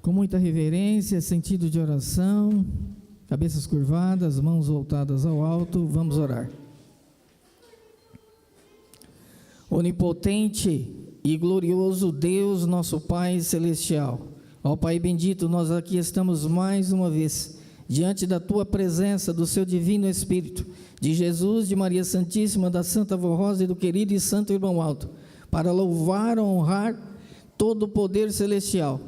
Com muita reverência, sentido de oração, cabeças curvadas, mãos voltadas ao alto, vamos orar. Onipotente e glorioso Deus, nosso Pai Celestial, ó Pai bendito, nós aqui estamos mais uma vez, diante da Tua presença, do Seu Divino Espírito, de Jesus, de Maria Santíssima, da Santa Vó Rosa e do querido e santo irmão Alto, para louvar, honrar todo o poder celestial,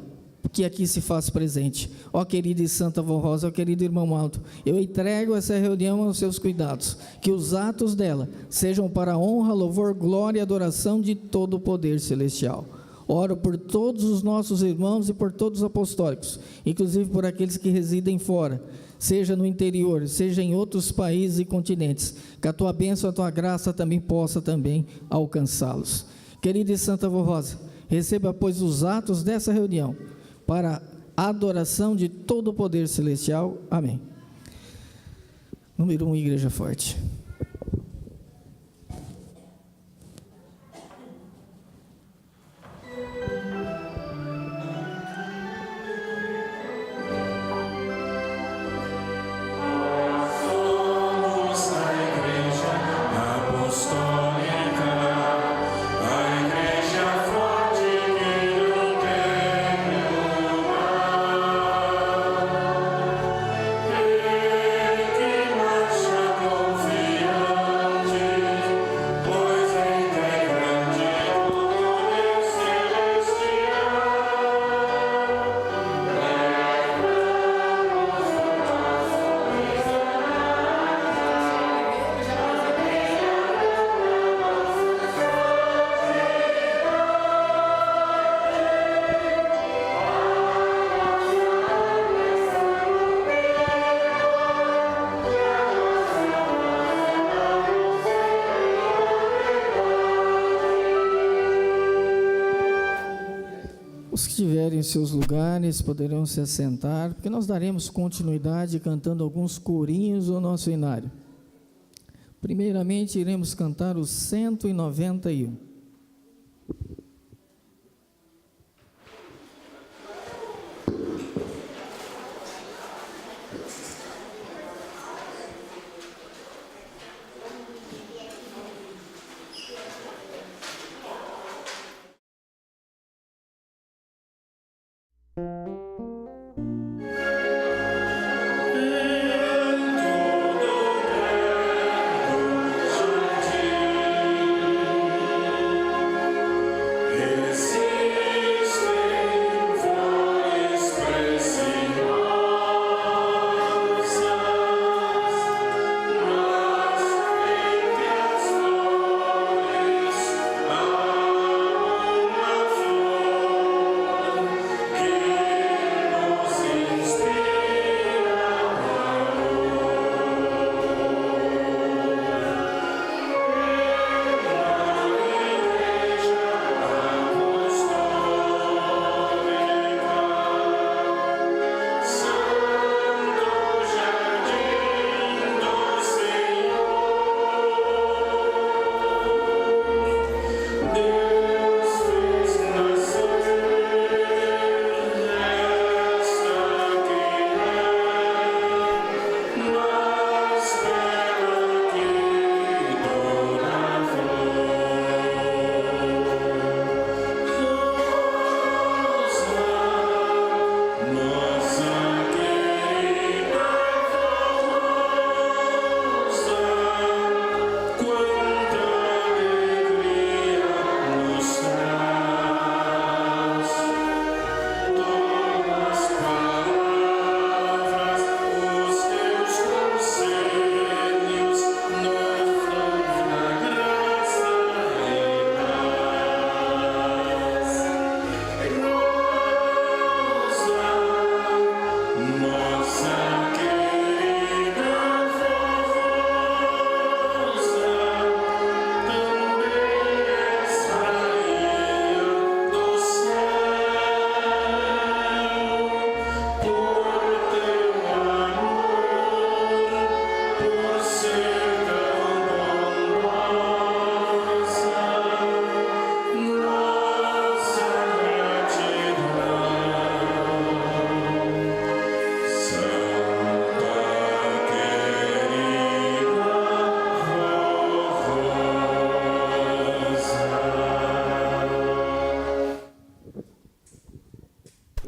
que aqui se faz presente. Ó querida e santa Vó Rosa, ó querido irmão Alto, eu entrego essa reunião aos seus cuidados, que os atos dela sejam para a honra, louvor, glória e adoração de todo o poder celestial. Oro por todos os nossos irmãos e por todos os apostólicos, inclusive por aqueles que residem fora, seja no interior, seja em outros países e continentes, que a tua bênção, a tua graça também possa também alcançá-los. Querida e santa Vó Rosa, receba, pois, os atos dessa reunião, para a adoração de todo o poder celestial. Amém. Número 1, Igreja Forte. Em seus lugares, poderão se assentar, porque nós daremos continuidade cantando alguns corinhos do nosso inário. Primeiramente, iremos cantar o 191.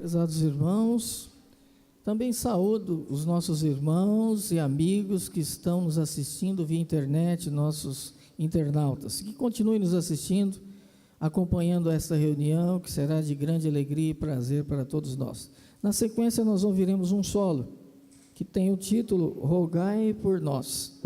Prezados irmãos, também saúdo os nossos irmãos e amigos que estão nos assistindo via internet, nossos internautas, que continuem nos assistindo, acompanhando esta reunião, que será de grande alegria e prazer para todos nós. Na sequência, nós ouviremos um solo, que tem o título Rogai por Nós.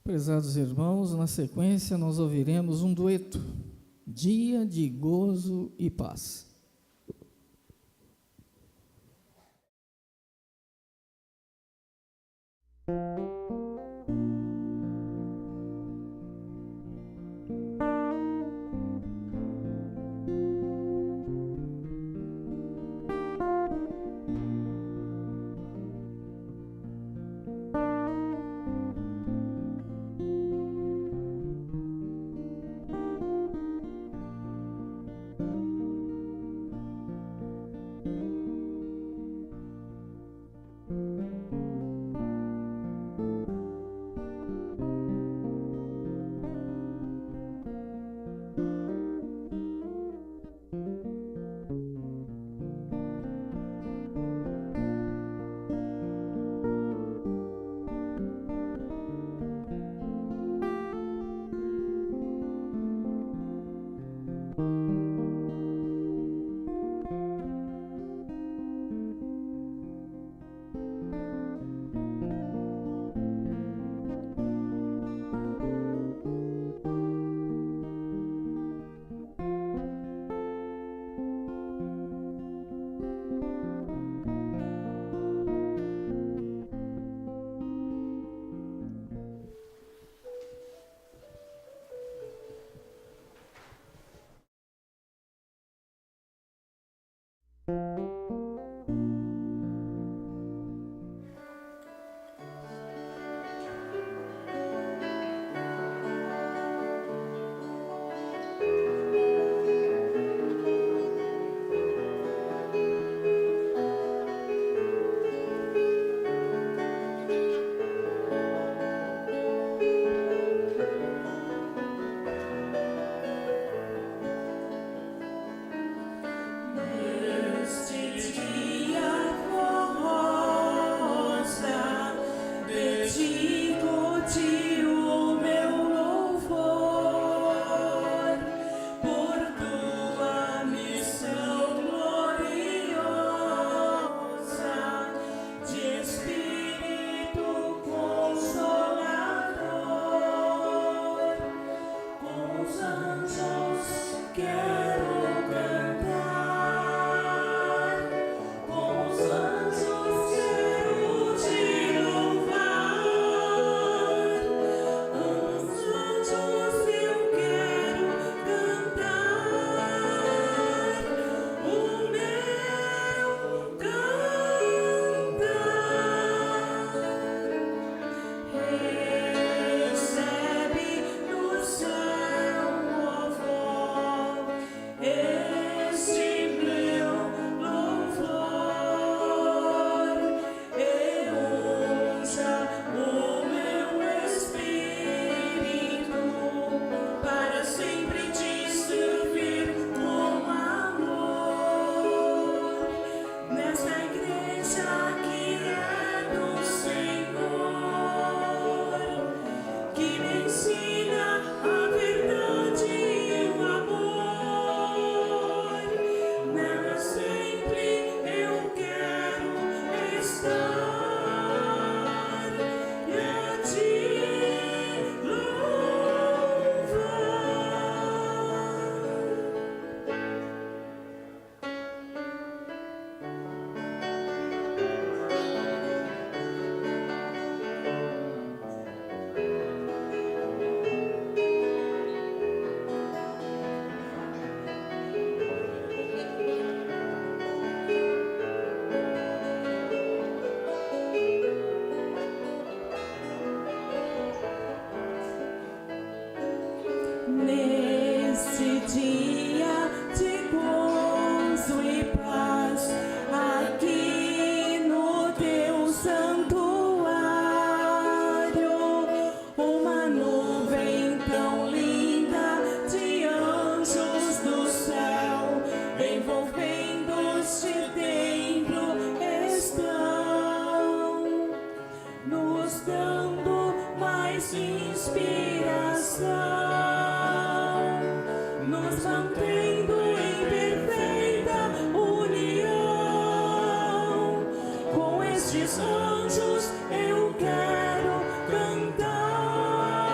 Prezados irmãos, na sequência nós ouviremos um dueto, Dia de Gozo e Paz. Estes anjos eu quero cantar.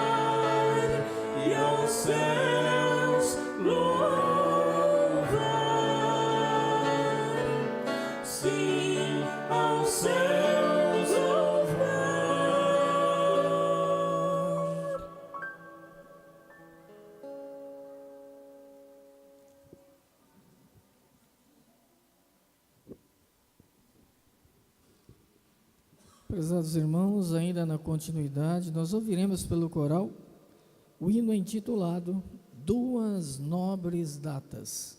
Prezados irmãos, ainda na continuidade, nós ouviremos pelo coral o hino intitulado Duas Nobres Datas.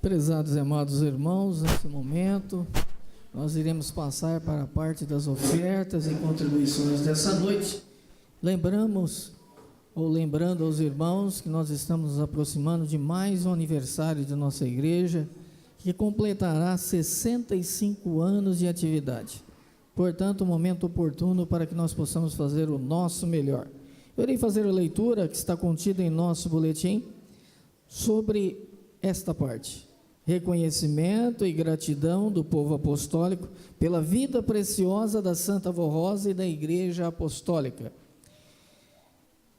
Prezados e amados irmãos, nesse momento, nós iremos passar para a parte das ofertas e contribuições dessa noite. Lembrando aos irmãos que nós estamos nos aproximando de mais um aniversário de nossa igreja, que completará 65 anos de atividade. Portanto, um momento oportuno para que nós possamos fazer o nosso melhor. Eu irei fazer a leitura que está contida em nosso boletim sobre esta parte. Reconhecimento e gratidão do povo apostólico pela vida preciosa da Santa Avó Rosa e da Igreja Apostólica.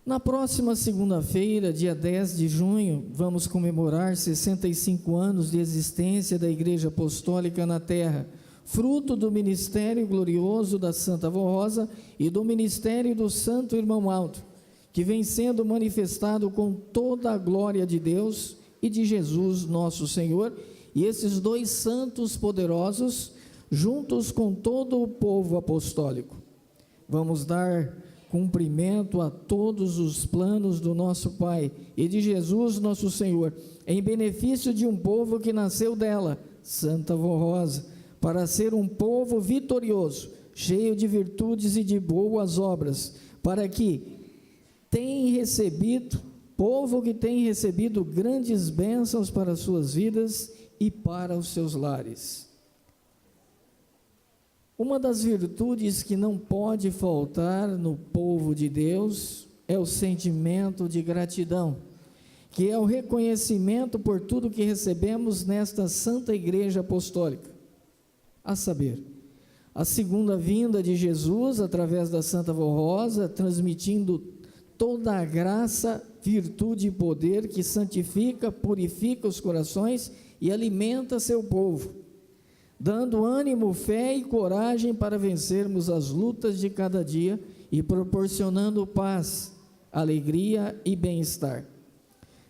Na próxima segunda-feira, dia 10 de junho, vamos comemorar 65 anos de existência da Igreja Apostólica na Terra, fruto do ministério glorioso da Santa Avó Rosa e do ministério do Santo Irmão Alto, que vem sendo manifestado com toda a glória de Deus e de Jesus nosso Senhor, e esses dois santos poderosos, juntos com todo o povo apostólico. Vamos dar cumprimento a todos os planos do nosso Pai e de Jesus nosso Senhor, em benefício de um povo que nasceu dela, Santa Avó Rosa, para ser um povo vitorioso, cheio de virtudes e de boas obras, para que povo que tem recebido grandes bênçãos para as suas vidas e para os seus lares. Uma das virtudes que não pode faltar no povo de Deus é o sentimento de gratidão, que é o reconhecimento por tudo que recebemos nesta Santa Igreja Apostólica, a saber, a segunda vinda de Jesus através da Santa Avó Rosa, transmitindo toda a graça, virtude e poder que santifica, purifica os corações e alimenta seu povo, dando ânimo, fé e coragem para vencermos as lutas de cada dia e proporcionando paz, alegria e bem-estar.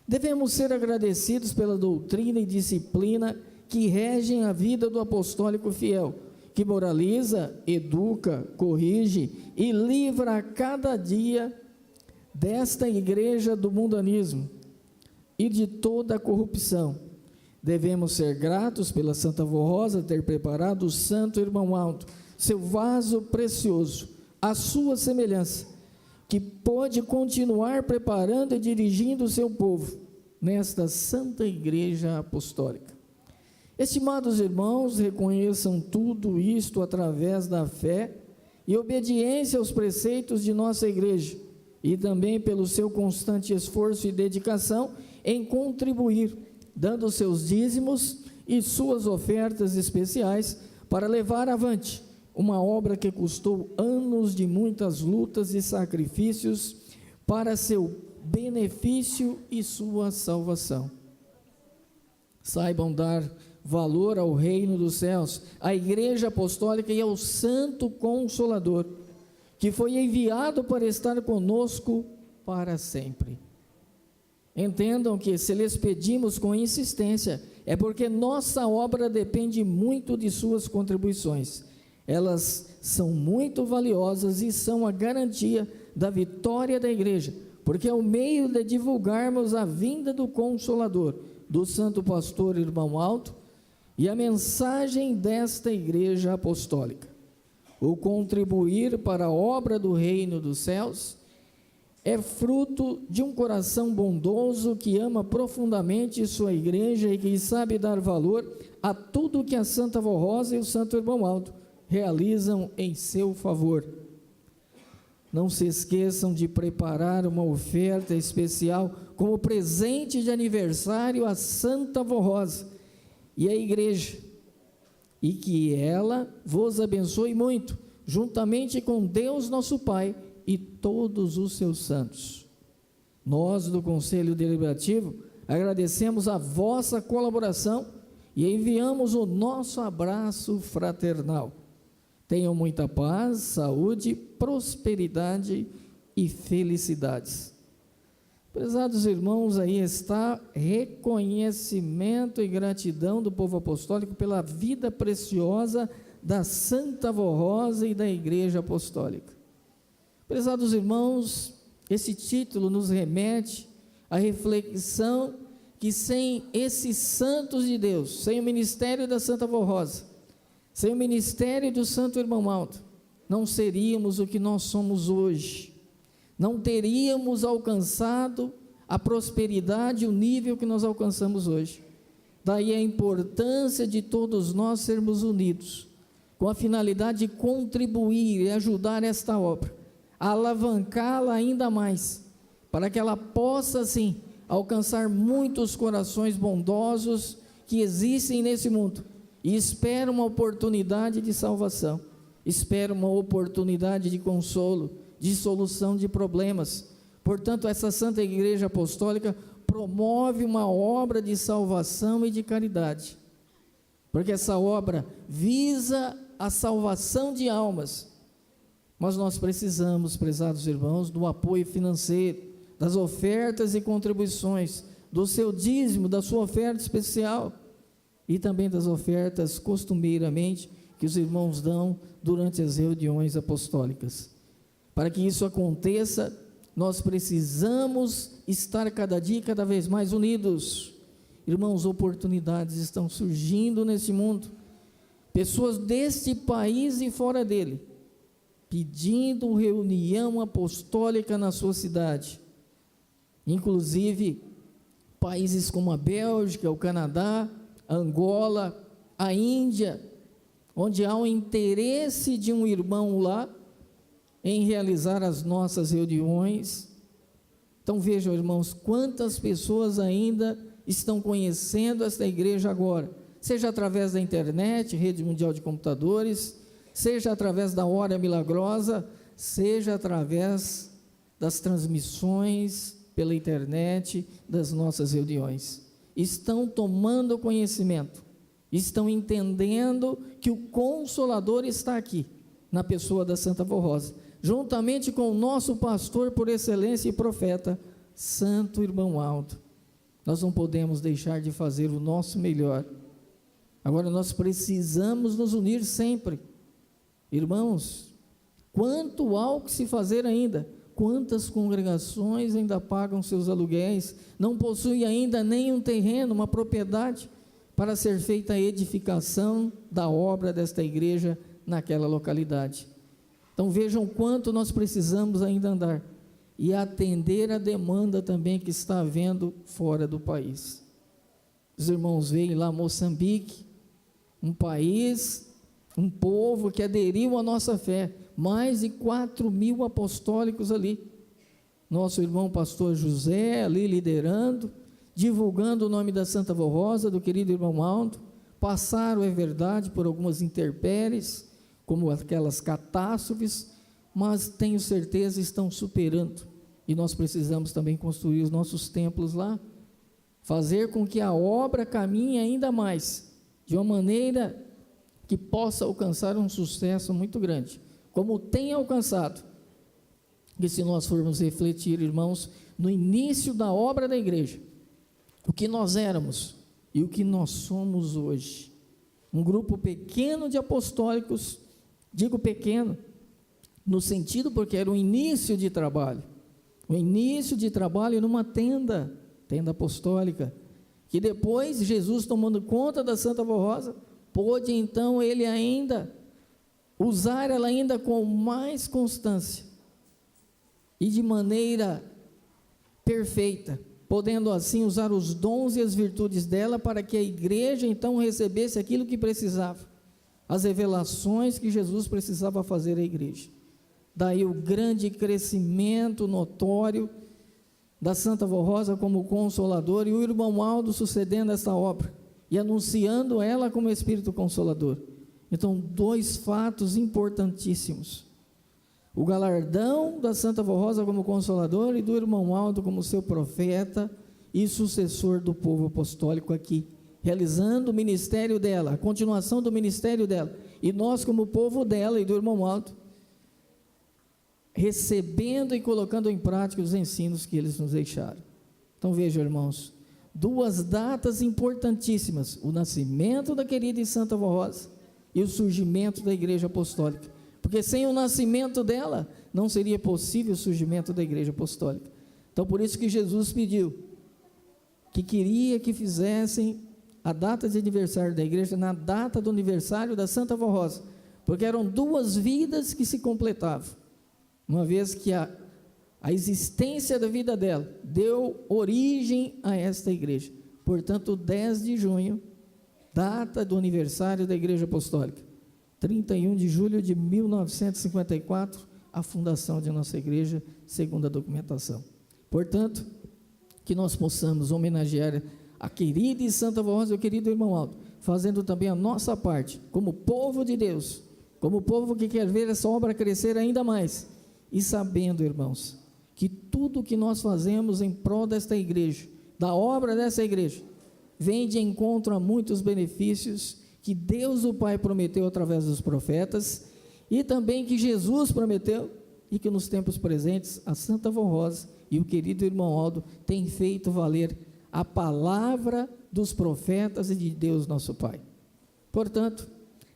Devemos ser agradecidos pela doutrina e disciplina que regem a vida do apostólico fiel, que moraliza, educa, corrige e livra a cada dia desta igreja do mundanismo e de toda a corrupção. Devemos ser gratos pela Santa Avó Rosa ter preparado o Santo Irmão Alto, seu vaso precioso, à sua semelhança, que pode continuar preparando e dirigindo o seu povo nesta Santa Igreja Apostólica. Estimados irmãos, reconheçam tudo isto através da fé e obediência aos preceitos de nossa igreja, e também pelo seu constante esforço e dedicação em contribuir, dando seus dízimos e suas ofertas especiais para levar avante uma obra que custou anos de muitas lutas e sacrifícios para seu benefício e sua salvação. Saibam dar valor ao reino dos céus, à Igreja Apostólica e ao Santo Consolador, que foi enviado para estar conosco para sempre. Entendam que se lhes pedimos com insistência, é porque nossa obra depende muito de suas contribuições. Elas são muito valiosas e são a garantia da vitória da igreja, porque é o meio de divulgarmos a vinda do Consolador, do Santo Pastor Irmão Alto, e a mensagem desta Igreja Apostólica. O contribuir para a obra do reino dos céus é fruto de um coração bondoso que ama profundamente sua igreja e que sabe dar valor a tudo que a Santa Avó Rosa e o Santo Irmão Alto realizam em seu favor. Não se esqueçam de preparar uma oferta especial como presente de aniversário à Santa Avó Rosa e à igreja, e que ela vos abençoe muito, juntamente com Deus nosso Pai e todos os seus santos. Nós do Conselho Deliberativo agradecemos a vossa colaboração e enviamos o nosso abraço fraternal. Tenham muita paz, saúde, prosperidade e felicidades. Prezados irmãos, aí está reconhecimento e gratidão do povo apostólico pela vida preciosa da Santa Avó Rosa e da Igreja Apostólica. Prezados irmãos, esse título nos remete à reflexão que sem esses santos de Deus, sem o ministério da Santa Avó Rosa, sem o ministério do Santo Irmão Aldo, não seríamos o que nós somos hoje, não teríamos alcançado a prosperidade e o nível que nós alcançamos hoje. Daí a importância de todos nós sermos unidos, com a finalidade de contribuir e ajudar esta obra, a alavancá-la ainda mais, para que ela possa, sim, alcançar muitos corações bondosos que existem nesse mundo, e esperam uma oportunidade de salvação, esperam uma oportunidade de consolo, de solução de problemas. Portanto, essa Santa Igreja Apostólica promove uma obra de salvação e de caridade, porque essa obra visa a salvação de almas, mas nós precisamos, prezados irmãos, do apoio financeiro, das ofertas e contribuições, do seu dízimo, da sua oferta especial, e também das ofertas costumeiramente que os irmãos dão durante as reuniões apostólicas. Para que isso aconteça, nós precisamos estar cada dia, cada vez mais unidos. Irmãos, oportunidades estão surgindo nesse mundo, pessoas deste país e fora dele, pedindo reunião apostólica na sua cidade, inclusive países como a Bélgica, o Canadá, a Angola, a Índia, onde há um interesse de um irmão lá em realizar as nossas reuniões. Então vejam, irmãos, quantas pessoas ainda estão conhecendo esta igreja agora, seja através da internet, rede mundial de computadores, seja através da hora milagrosa, seja através das transmissões pela internet das nossas reuniões. Estão tomando conhecimento, estão entendendo que o Consolador está aqui, na pessoa da Santa Avó Rosa, juntamente com o nosso pastor por excelência e profeta, Santo Irmão Aldo. Nós não podemos deixar de fazer o nosso melhor. Agora nós precisamos nos unir sempre. Irmãos, quanto há o que se fazer ainda? Quantas congregações ainda pagam seus aluguéis, não possuem ainda nem um terreno, uma propriedade, para ser feita a edificação da obra desta igreja naquela localidade. Então vejam quanto nós precisamos ainda andar, e atender a demanda também que está havendo fora do país. Os irmãos veem lá Moçambique, um país, um povo que aderiu à nossa fé, mais de 4.000 apostólicos ali, nosso irmão pastor José ali liderando, divulgando o nome da Santa Avó Rosa, do querido irmão Aldo. Passaram, é verdade, por algumas intempéries, como aquelas catástrofes, mas tenho certeza estão superando, e nós precisamos também construir os nossos templos lá, fazer com que a obra caminhe ainda mais, de uma maneira que possa alcançar um sucesso muito grande, como tem alcançado. E se nós formos refletir, irmãos, no início da obra da igreja, o que nós éramos e o que nós somos hoje, um grupo pequeno de apostólicos, digo pequeno, no sentido porque era um início de trabalho numa tenda apostólica, que depois Jesus, tomando conta da Santa Avó Rosa, pôde então ele ainda usar ela ainda com mais constância e de maneira perfeita, podendo assim usar os dons e as virtudes dela para que a igreja então recebesse aquilo que precisava, as revelações que Jesus precisava fazer à igreja. Daí o grande crescimento notório da Santa Avó Rosa como Consolador, e o irmão Aldo sucedendo essa obra e anunciando ela como Espírito Consolador. Então, dois fatos importantíssimos: o galardão da Santa Avó Rosa como Consolador, e do irmão Aldo como seu profeta e sucessor do povo apostólico aqui, realizando o ministério dela, a continuação do ministério dela, e nós como povo dela e do irmão Aldo, recebendo e colocando em prática os ensinos que eles nos deixaram. Então vejam, irmãos, duas datas importantíssimas: o nascimento da querida e Santa Avó Rosa e o surgimento da igreja apostólica, porque sem o nascimento dela não seria possível o surgimento da igreja apostólica. Então por isso que Jesus pediu que queria que fizessem a data de aniversário da igreja na data do aniversário da Santa Avó Rosa, porque eram duas vidas que se completavam, uma vez que a existência da vida dela deu origem a esta igreja. Portanto, 10 de junho, data do aniversário da Igreja Apostólica, 31 de julho de 1954, a fundação de nossa igreja, segundo a documentação. Portanto, que nós possamos homenagear a querida e Santa Avó Rosa e o querido irmão Aldo, fazendo também a nossa parte, como povo de Deus, como povo que quer ver essa obra crescer ainda mais, e sabendo, irmãos, que tudo que nós fazemos em prol desta igreja, da obra dessa igreja, vem de encontro a muitos benefícios que Deus o Pai prometeu através dos profetas, e também que Jesus prometeu, e que nos tempos presentes a Santa Avó Rosa e o querido irmão Aldo têm feito valer a palavra dos profetas e de Deus nosso Pai. Portanto,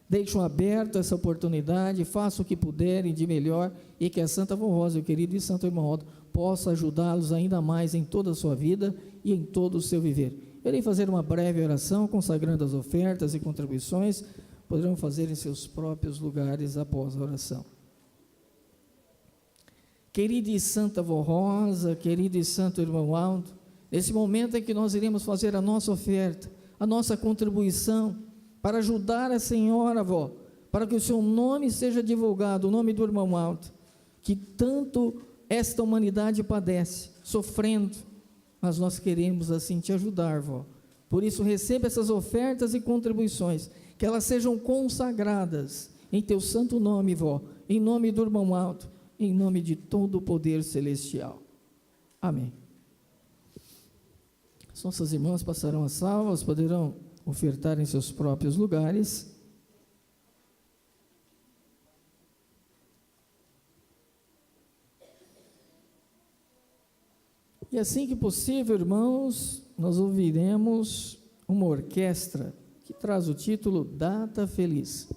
deixam aberto essa oportunidade, façam o que puderem de melhor, e que a Santa Avó Rosa e o querido e santo irmão Aldo possa ajudá-los ainda mais em toda a sua vida e em todo o seu viver. Eu irei fazer uma breve oração, consagrando as ofertas e contribuições, poderão fazer em seus próprios lugares após a oração. Querida e Santa Avó Rosa, querido e santo irmão Aldo, nesse momento em que nós iremos fazer a nossa oferta, a nossa contribuição, para ajudar a senhora, avó, para que o seu nome seja divulgado, o nome do irmão Aldo, que tanto esta humanidade padece, sofrendo, mas nós queremos assim te ajudar, vó. Por isso, receba essas ofertas e contribuições, que elas sejam consagradas em teu santo nome, vó, em nome do irmão Aldo, em nome de todo o poder celestial. Amém. As nossas irmãs passarão as salvas, poderão ofertar em seus próprios lugares. E assim que possível, irmãos, nós ouviremos uma orquestra que traz o título Data Feliz.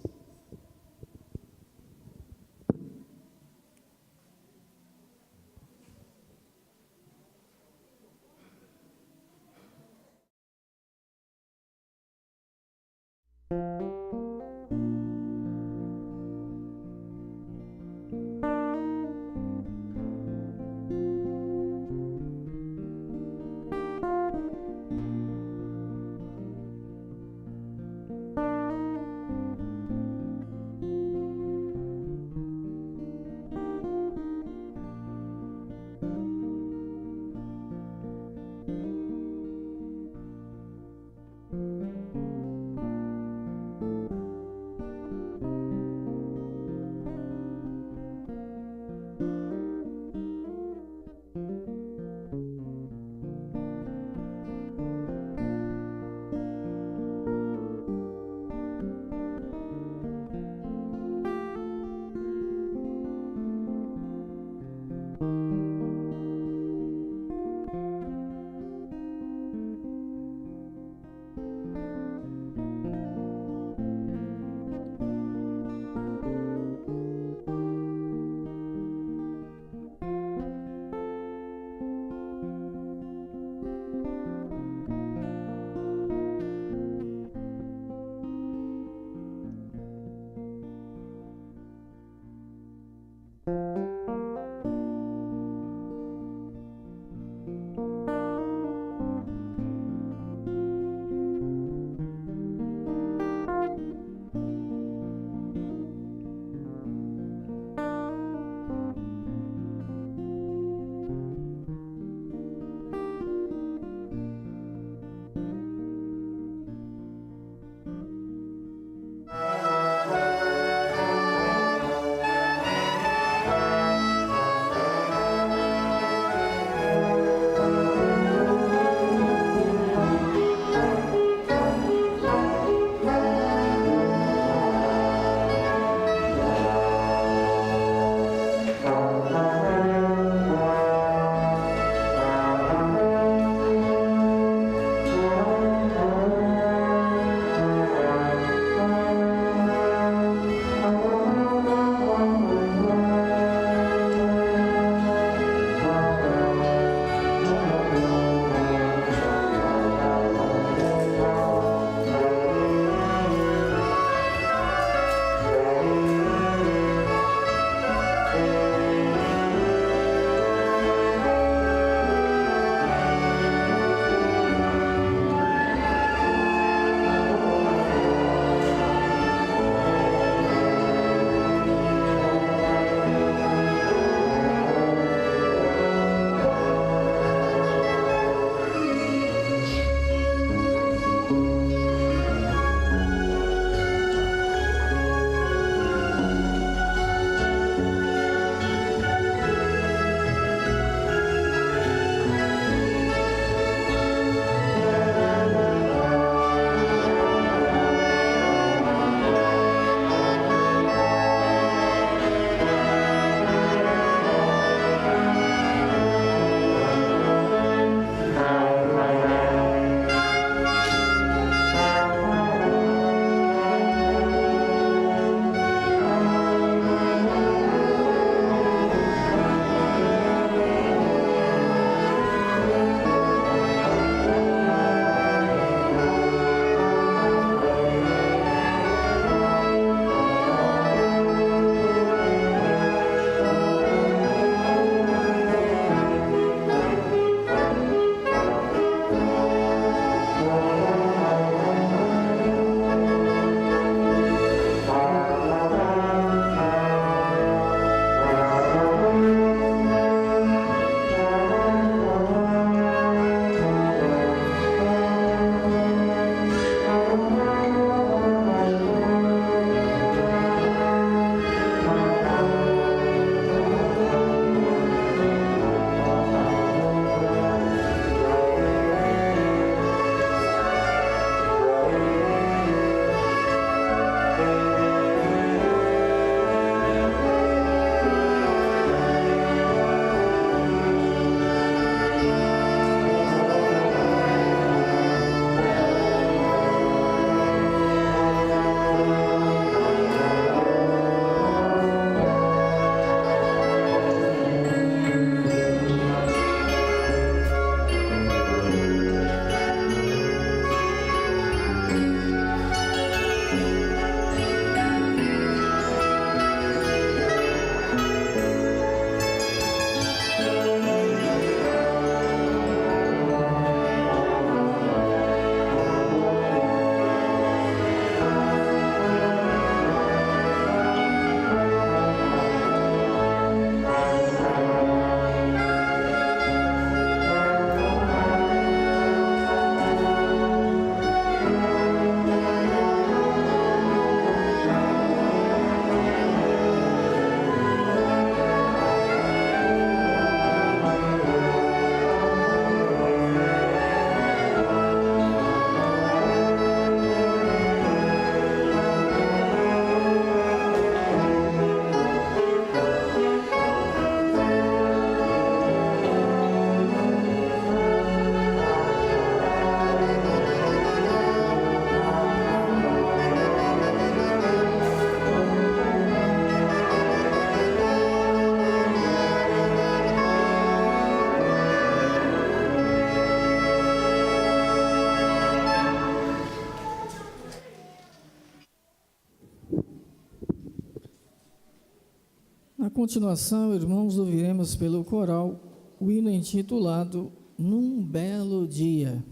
continuação, irmãos, ouviremos pelo coral o hino intitulado Num Belo Dia.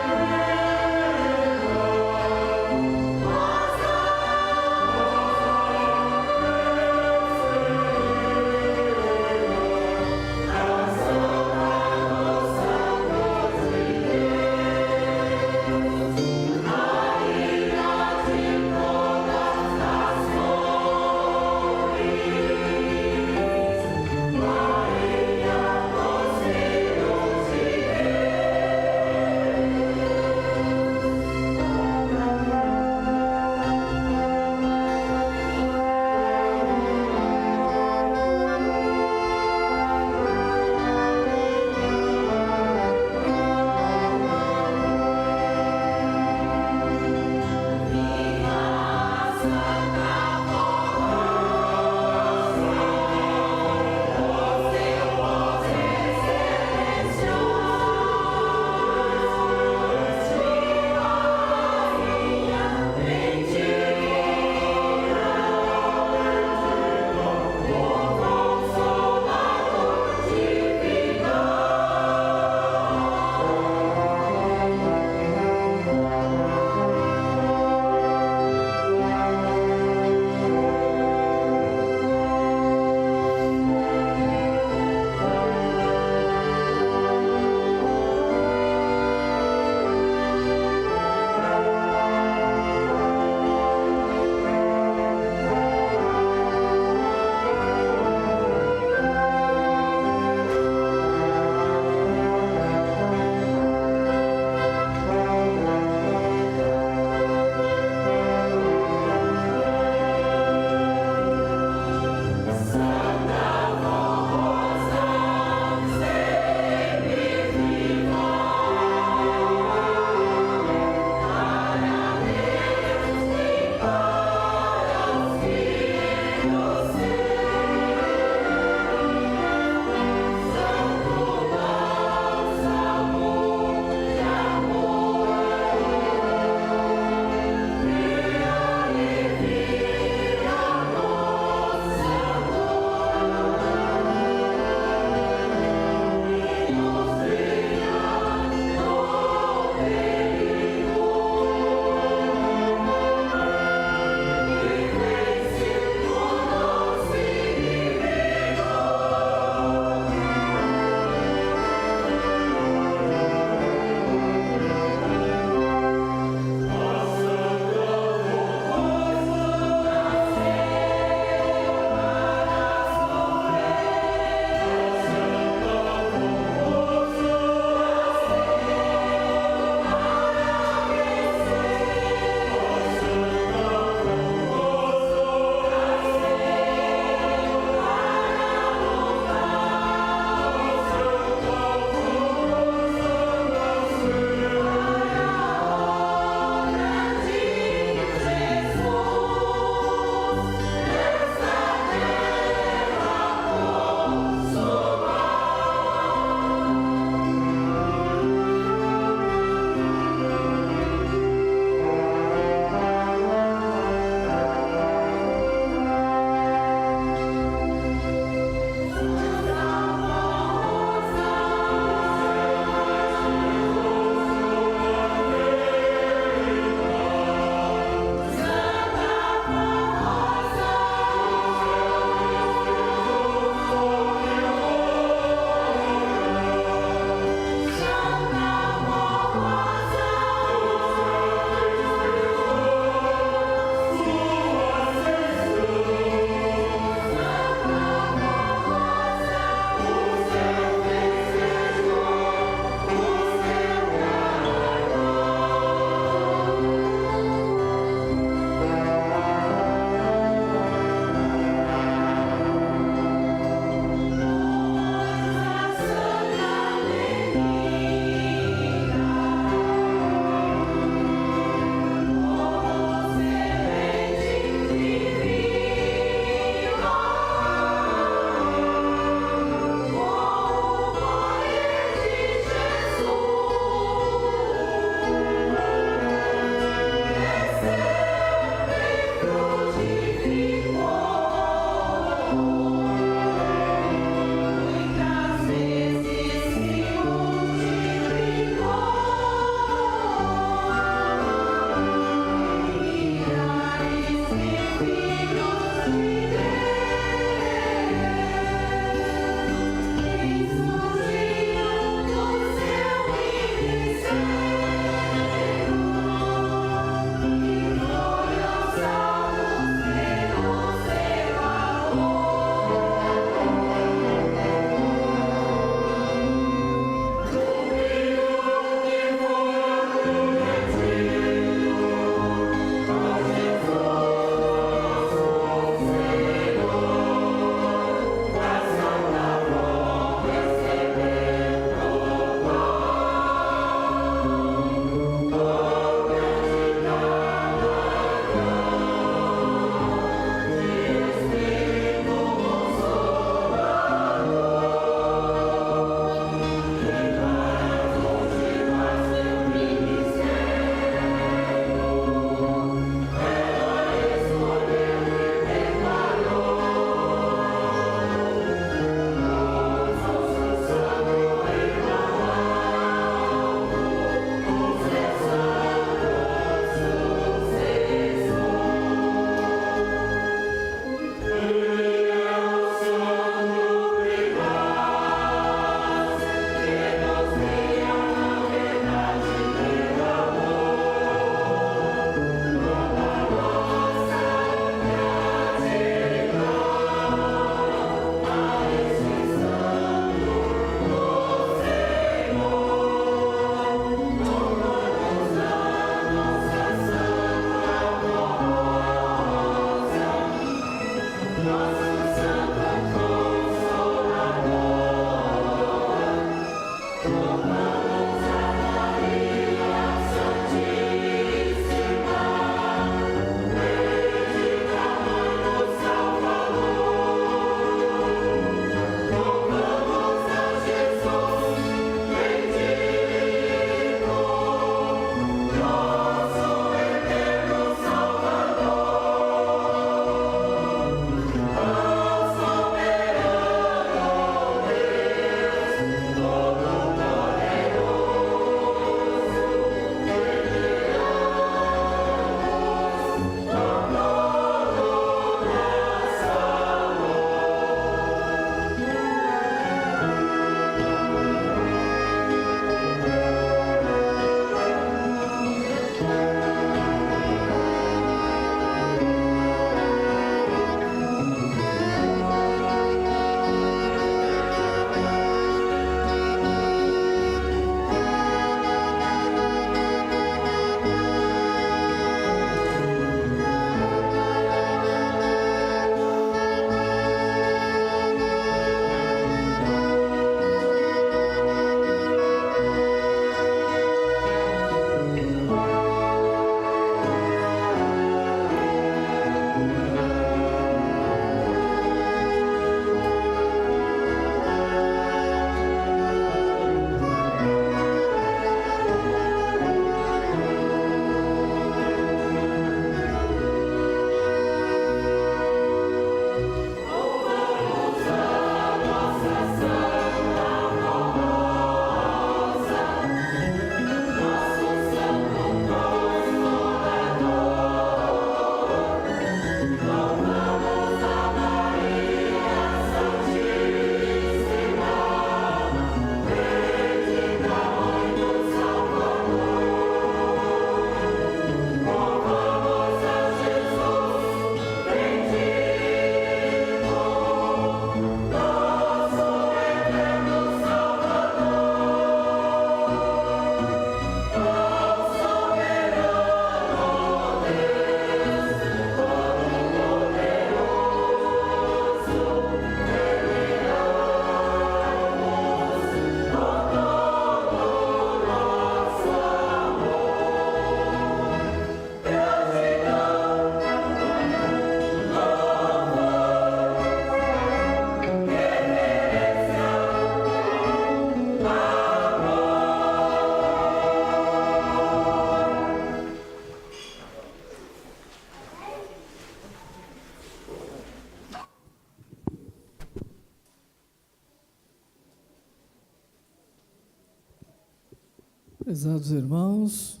Prezados irmãos,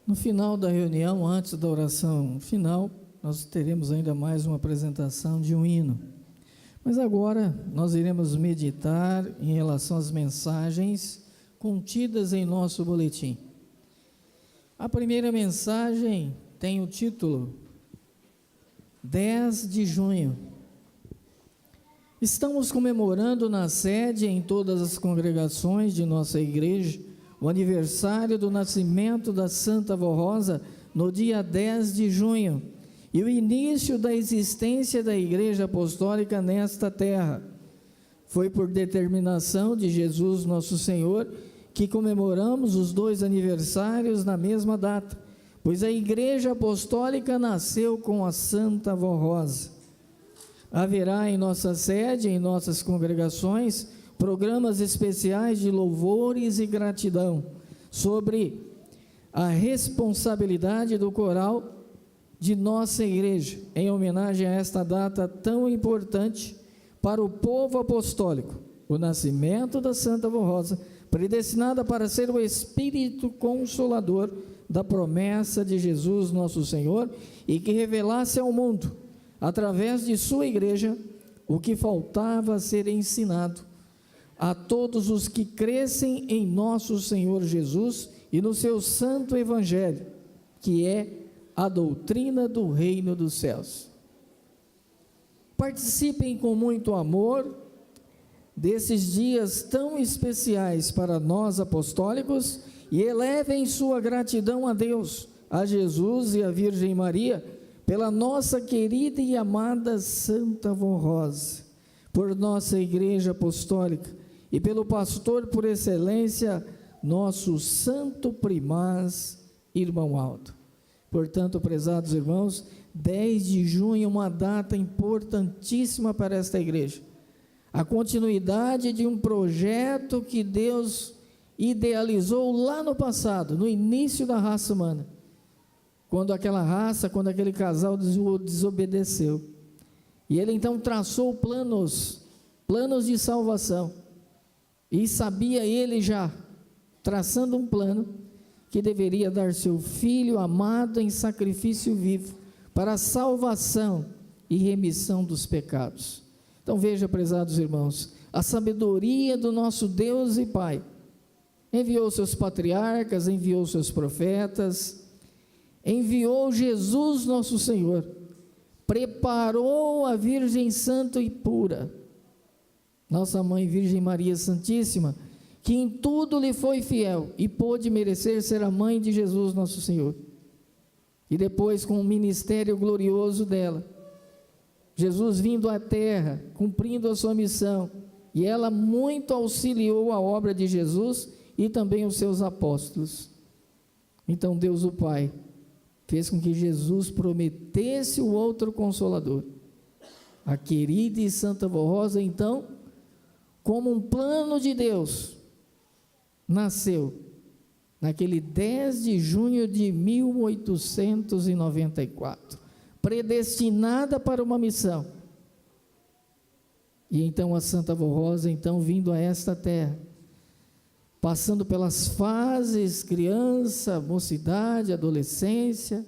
no final da reunião, antes da oração final, nós teremos ainda mais uma apresentação de um hino. Mas agora nós iremos meditar em relação às mensagens contidas em nosso boletim. A primeira mensagem tem o título 10 de junho. Estamos comemorando na sede em todas as congregações de nossa igreja o aniversário do nascimento da Santa Avó Rosa no dia 10 de junho e o início da existência da Igreja Apostólica nesta terra. Foi por determinação de Jesus Nosso Senhor que comemoramos os dois aniversários na mesma data, pois a Igreja Apostólica nasceu com a Santa Avó Rosa. Haverá em nossa sede, em nossas congregações, programas especiais de louvores e gratidão sobre a responsabilidade do coral de nossa igreja, em homenagem a esta data tão importante para o povo apostólico, o nascimento da Santa Avó Rosa, predestinada para ser o Espírito Consolador da promessa de Jesus nosso Senhor, e que revelasse ao mundo, através de sua igreja, o que faltava ser ensinado a todos os que crescem em nosso Senhor Jesus e no seu santo evangelho, que é a doutrina do reino dos céus. Participem com muito amor desses dias tão especiais para nós apostólicos e elevem sua gratidão a Deus, a Jesus e a Virgem Maria, pela nossa querida e amada Santa Avó Rosa, por nossa Igreja Apostólica e pelo pastor por excelência, nosso Santo Primaz, Irmão Aldo. Portanto, prezados irmãos, 10 de junho é uma data importantíssima para esta igreja. A continuidade de um projeto que Deus idealizou lá no passado, no início da raça humana, quando aquele casal desobedeceu. E ele então traçou planos de salvação. E sabia ele já, traçando um plano, que deveria dar seu filho amado em sacrifício vivo, para a salvação e remissão dos pecados. Então veja, prezados irmãos, a sabedoria do nosso Deus e Pai, enviou seus patriarcas, enviou seus profetas, enviou Jesus nosso Senhor, preparou a Virgem Santa e Pura, nossa Mãe Virgem Maria Santíssima, que em tudo lhe foi fiel e pôde merecer ser a mãe de Jesus nosso Senhor. E depois, com o ministério glorioso dela, Jesus vindo à terra, cumprindo a sua missão, e ela muito auxiliou a obra de Jesus e também os seus apóstolos. Então Deus o Pai fez com que Jesus prometesse o outro Consolador, a querida e Santa Avó Rosa. Então, como um plano de Deus, nasceu naquele 10 de junho de 1894, predestinada para uma missão. E então a Santa Avó Rosa, então, vindo a esta terra, passando pelas fases criança, mocidade, adolescência,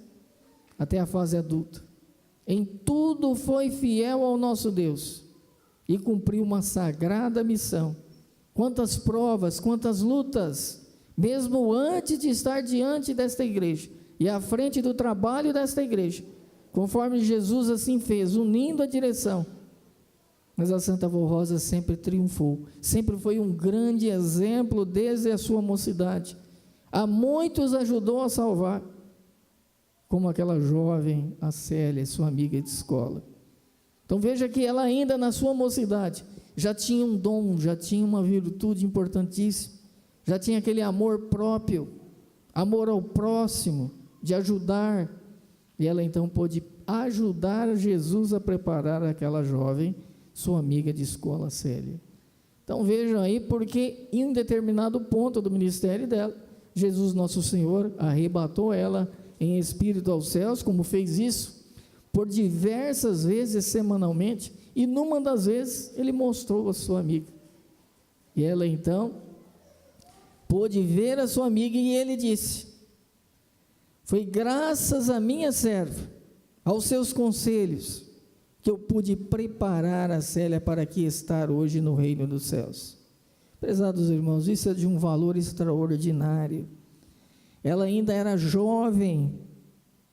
até a fase adulta, em tudo foi fiel ao nosso Deus e cumpriu uma sagrada missão. Quantas provas, quantas lutas, mesmo antes de estar diante desta igreja e à frente do trabalho desta igreja, conforme Jesus assim fez, unindo a direção. Mas a Santa Avó Rosa sempre triunfou, sempre foi um grande exemplo desde a sua mocidade. A muitos ajudou a salvar, como aquela jovem, a Célia, sua amiga de escola. Então veja que ela ainda na sua mocidade já tinha um dom, já tinha uma virtude importantíssima, já tinha aquele amor próprio, amor ao próximo, de ajudar, e ela então pôde ajudar Jesus a preparar aquela jovem, sua amiga de escola, Célia. Então vejam aí, porque em um determinado ponto do ministério dela, Jesus nosso Senhor arrebatou ela em espírito aos céus, como fez isso por diversas vezes semanalmente, e numa das vezes ele mostrou a sua amiga, e ela então pôde ver a sua amiga e ele disse: foi graças à minha serva, aos seus conselhos, que eu pude preparar a Célia para aqui estar hoje no reino dos céus. Prezados irmãos, isso é de um valor extraordinário. Ela ainda era jovem,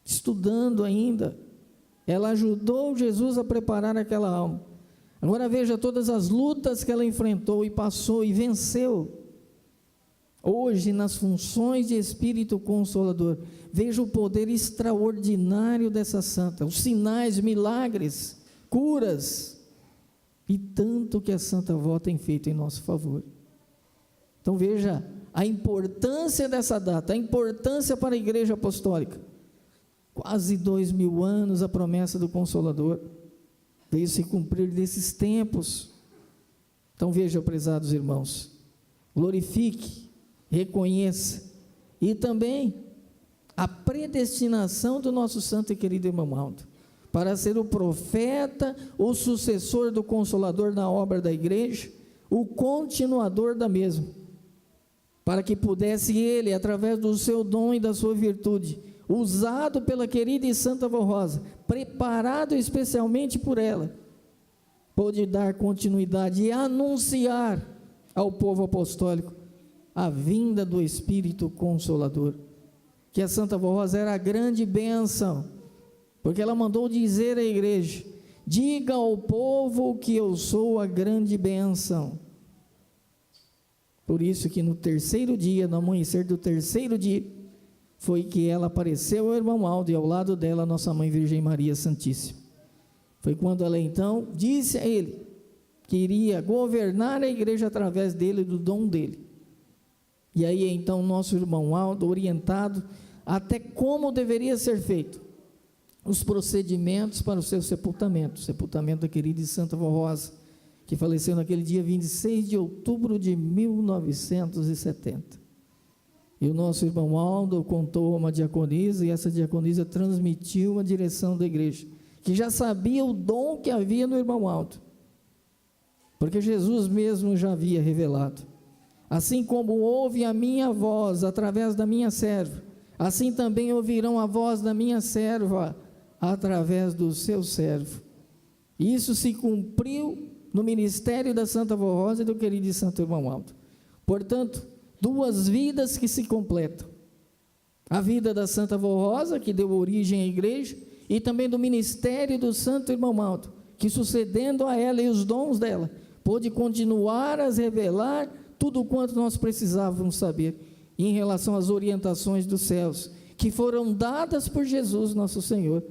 estudando ainda. Ela ajudou Jesus a preparar aquela alma. Agora veja todas as lutas que ela enfrentou e passou e venceu. Hoje, nas funções de Espírito Consolador, veja o poder extraordinário dessa santa, os sinais, milagres, curas, e tanto que a Santa Avó tem feito em nosso favor. Então veja a importância dessa data, a importância para a Igreja Apostólica. Quase 2000 anos a promessa do Consolador veio se cumprir desses tempos. Então veja, prezados irmãos, glorifique, reconheça, e também a predestinação do nosso santo e querido irmão Aldo, para ser o profeta, o sucessor do Consolador na obra da igreja, o continuador da mesma, para que pudesse ele, através do seu dom e da sua virtude, usado pela querida e santa Avó Rosa, preparado especialmente por ela, pôde dar continuidade e anunciar ao povo apostólico a vinda do Espírito Consolador, que a Santa Avó Rosa era a grande bênção, porque ela mandou dizer à igreja: diga ao povo que eu sou a grande bênção. Por isso que no terceiro dia, no amanhecer do terceiro dia, foi que ela apareceu ao irmão Aldo, e ao lado dela a nossa Mãe Virgem Maria Santíssima. Foi quando ela então disse a ele que iria governar a igreja através dele, do dom dele. E aí então nosso irmão Aldo, orientado até como deveria ser feito os procedimentos para o seu sepultamento, da querida e santa Avó Rosa, que faleceu naquele dia 26 de outubro de 1970. E o nosso irmão Aldo contou a uma diaconisa, e essa diaconisa transmitiu a direção da igreja, que já sabia o dom que havia no irmão Aldo, porque Jesus mesmo já havia revelado: assim como ouve a minha voz através da minha serva, assim também ouvirão a voz da minha serva através do seu servo. Isso se cumpriu no ministério da Santa Avó Rosa e do querido e santo irmão Aldo. Portanto, duas vidas que se completam: a vida da Santa Avó Rosa, que deu origem à igreja, e também do ministério do santo irmão Aldo, que sucedendo a ela e os dons dela, pôde continuar a revelar tudo quanto nós precisávamos saber em relação às orientações dos céus, que foram dadas por Jesus nosso Senhor,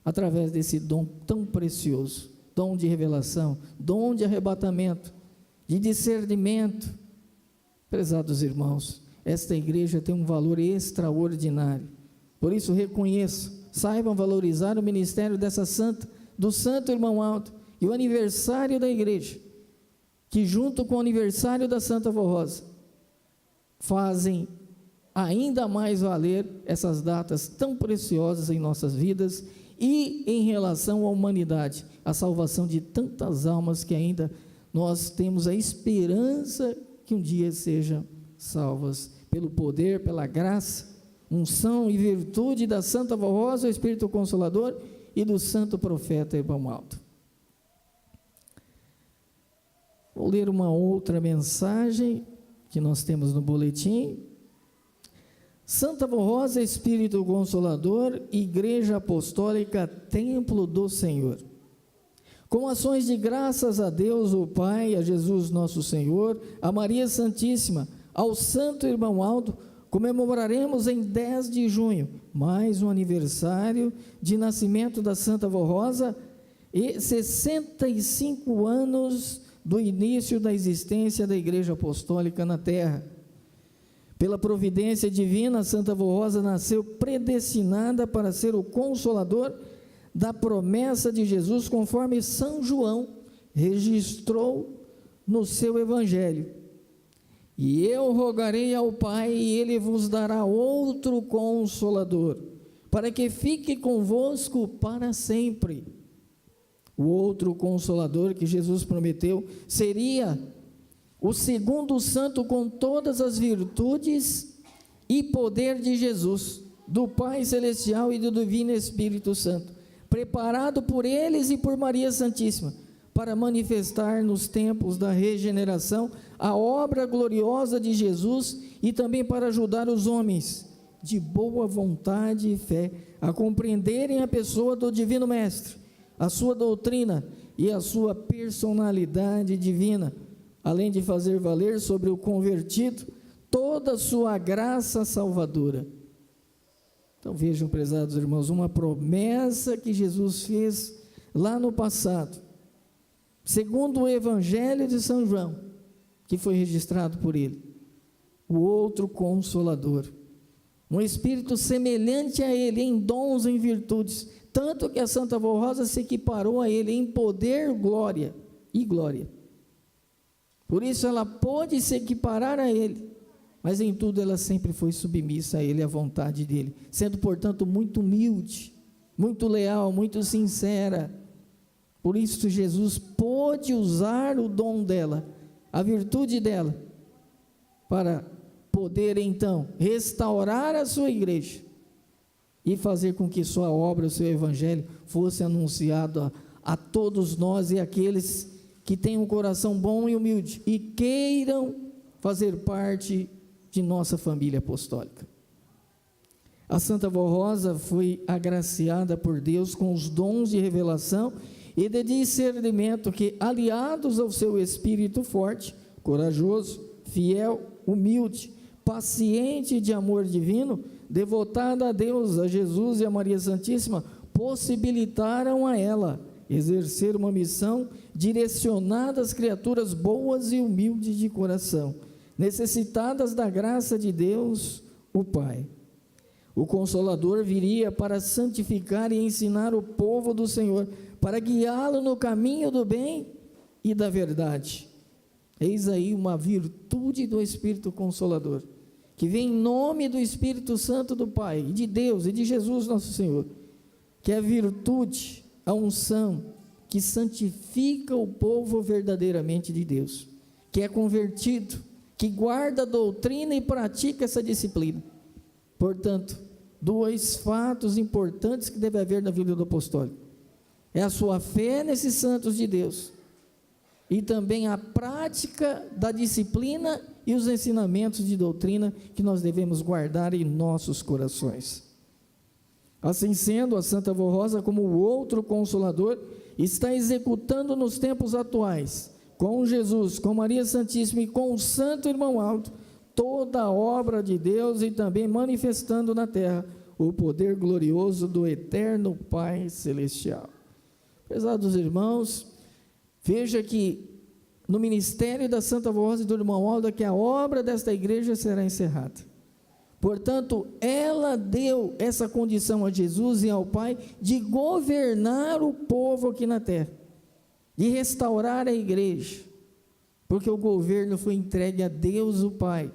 através desse dom tão precioso, dom de revelação, dom de arrebatamento, de discernimento. Prezados irmãos, esta igreja tem um valor extraordinário, por isso reconheço, saibam valorizar o ministério dessa santa, do santo irmão Aldo, e o aniversário da igreja, que junto com o aniversário da Santa Avó Rosa, fazem ainda mais valer essas datas tão preciosas em nossas vidas, e em relação à humanidade, a salvação de tantas almas que ainda nós temos a esperança que um dia sejam salvas, pelo poder, pela graça, unção e virtude da Santa Avó Rosa, o Espírito Consolador, e do santo profeta irmão Aldo. Vou ler uma outra mensagem que nós temos no boletim. Santa Avó Rosa, Espírito Consolador, Igreja Apostólica, Templo do Senhor. Com ações de graças a Deus, o Pai, a Jesus nosso Senhor, a Maria Santíssima, ao Santo Irmão Aldo, comemoraremos em 10 de junho, mais um aniversário de nascimento da Santa Avó Rosa e 65 anos do início da existência da Igreja Apostólica na Terra. Pela providência divina, a Santa Avó Rosa nasceu predestinada para ser o consolador da promessa de Jesus, conforme São João registrou no seu Evangelho. E eu rogarei ao Pai, e Ele vos dará outro Consolador, para que fique convosco para sempre. O outro Consolador que Jesus prometeu seria o segundo santo com todas as virtudes e poder de Jesus, do Pai Celestial e do Divino Espírito Santo, preparado por eles e por Maria Santíssima, para manifestar nos tempos da regeneração a obra gloriosa de Jesus e também para ajudar os homens de boa vontade e fé a compreenderem a pessoa do Divino Mestre, a sua doutrina e a sua personalidade divina, além de fazer valer sobre o convertido toda a sua graça salvadora. Então vejam, prezados irmãos, uma promessa que Jesus fez lá no passado, segundo o Evangelho de São João, que foi registrado por ele, o outro Consolador, um Espírito semelhante a ele em dons e em virtudes, tanto que a Santa Avó Rosa se equiparou a ele em poder, glória e glória. Por isso ela pôde se equiparar a ele, mas em tudo ela sempre foi submissa a ele, à vontade dele, sendo portanto muito humilde, muito leal, muito sincera. Por isso Jesus pôde usar o dom dela, a virtude dela, para poder então restaurar a sua igreja e fazer com que sua obra, o seu evangelho fosse anunciado a todos nós e aqueles que têm um coração bom e humilde e queiram fazer parte de nossa família apostólica. A Santa Avó Rosa foi agraciada por Deus com os dons de revelação e de discernimento que, aliados ao seu espírito forte, corajoso, fiel, humilde, paciente de amor divino, devotada a Deus, a Jesus e a Maria Santíssima, possibilitaram a ela exercer uma missão direcionada às criaturas boas e humildes de coração, necessitadas da graça de Deus, o Pai. O Consolador viria para santificar e ensinar o povo do Senhor, para guiá-lo no caminho do bem e da verdade. Eis aí uma virtude do Espírito Consolador, que vem em nome do Espírito Santo do Pai, de Deus e de Jesus nosso Senhor, que é a virtude, a unção, que santifica o povo verdadeiramente de Deus, que é convertido, que guarda a doutrina e pratica essa disciplina. Portanto, dois fatos importantes que deve haver na vida do apostólico: é a sua fé nesses santos de Deus, e também a prática da disciplina e os ensinamentos de doutrina que nós devemos guardar em nossos corações. Assim sendo, a Santa Avó Rosa, como o outro Consolador, está executando nos tempos atuais, com Jesus, com Maria Santíssima e com o Santo Irmão Alto, toda a obra de Deus e também manifestando na terra o poder glorioso do eterno Pai Celestial. Prezados irmãos, veja que no ministério da Santa Avó Rosa e do Irmão Aldo, que a obra desta igreja será encerrada. Portanto, ela deu essa condição a Jesus e ao Pai de governar o povo aqui na terra, de restaurar a igreja, porque o governo foi entregue a Deus o Pai,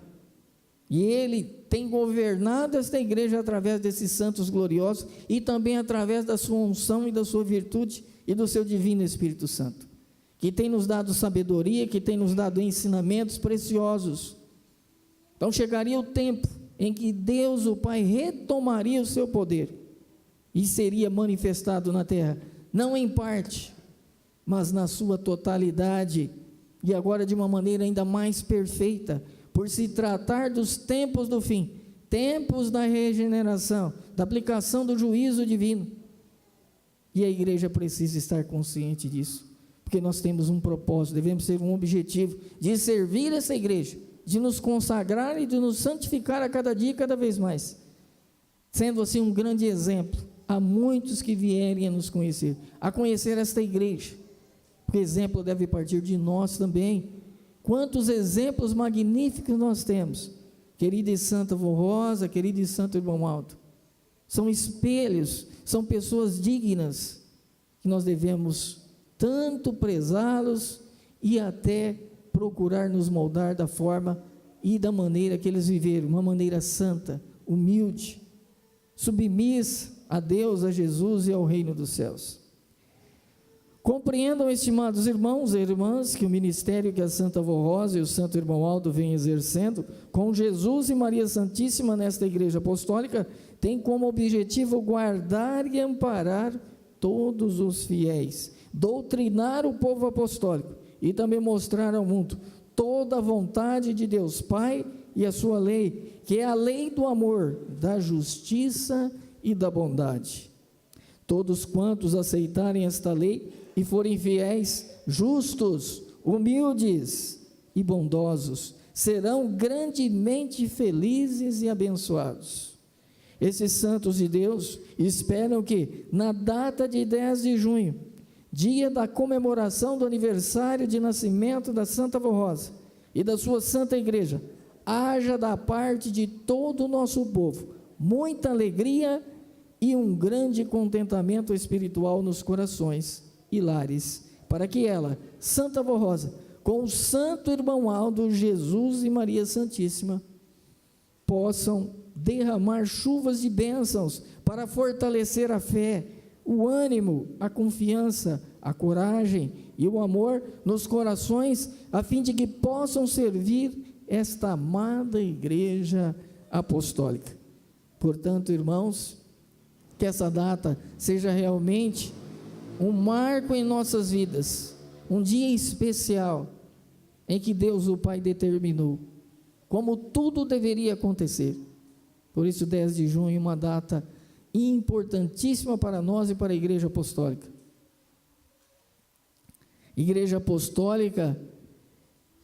e Ele tem governado esta igreja através desses santos gloriosos e também através da sua unção e da sua virtude e do seu divino Espírito Santo, que tem nos dado sabedoria, que tem nos dado ensinamentos preciosos. Então chegaria o tempo em que Deus o Pai retomaria o seu poder e seria manifestado na terra, não em parte, mas na sua totalidade, e agora de uma maneira ainda mais perfeita, por se tratar dos tempos do fim, tempos da regeneração, da aplicação do juízo divino. E a igreja precisa estar consciente disso, porque nós temos um propósito, devemos ter um objetivo de servir essa igreja, de nos consagrar e de nos santificar a cada dia e cada vez mais, sendo assim um grande exemplo a muitos que vierem a nos conhecer, a conhecer esta igreja, porque exemplo deve partir de nós também. Quantos exemplos magníficos nós temos, querida e Santa Avó Rosa, querido e Santo Irmão Aldo, são espelhos, são pessoas dignas, que nós devemos tanto prezá-los e até procurar nos moldar da forma e da maneira que eles viveram, uma maneira santa, humilde, submissa a Deus, a Jesus e ao reino dos céus. Compreendam, estimados irmãos e irmãs, que o ministério que a Santa Avó Rosa e o Santo Irmão Aldo vêm exercendo com Jesus e Maria Santíssima nesta Igreja Apostólica tem como objetivo guardar e amparar todos os fiéis, doutrinar o povo apostólico e também mostrar ao mundo toda a vontade de Deus Pai e a sua lei, que é a lei do amor, da justiça e da bondade. Todos quantos aceitarem esta lei e forem fiéis, justos, humildes e bondosos, serão grandemente felizes e abençoados. Esses santos de Deus esperam que, na data de 10 de junho, dia da comemoração do aniversário de nascimento da Santa Avó Rosa e da sua Santa Igreja, haja da parte de todo o nosso povo muita alegria e um grande contentamento espiritual nos corações e lares, para que ela, Santa Avó Rosa, com o Santo Irmão Aldo, Jesus e Maria Santíssima, possam derramar chuvas de bênçãos para fortalecer a fé, o ânimo, a confiança, a coragem e o amor nos corações, a fim de que possam servir esta amada Igreja Apostólica. Portanto, irmãos, que essa data seja realmente um marco em nossas vidas, um dia especial, em que Deus o Pai determinou, como tudo deveria acontecer. Por isso, 10 de junho, uma data importantíssima para nós e para a Igreja Apostólica. Igreja Apostólica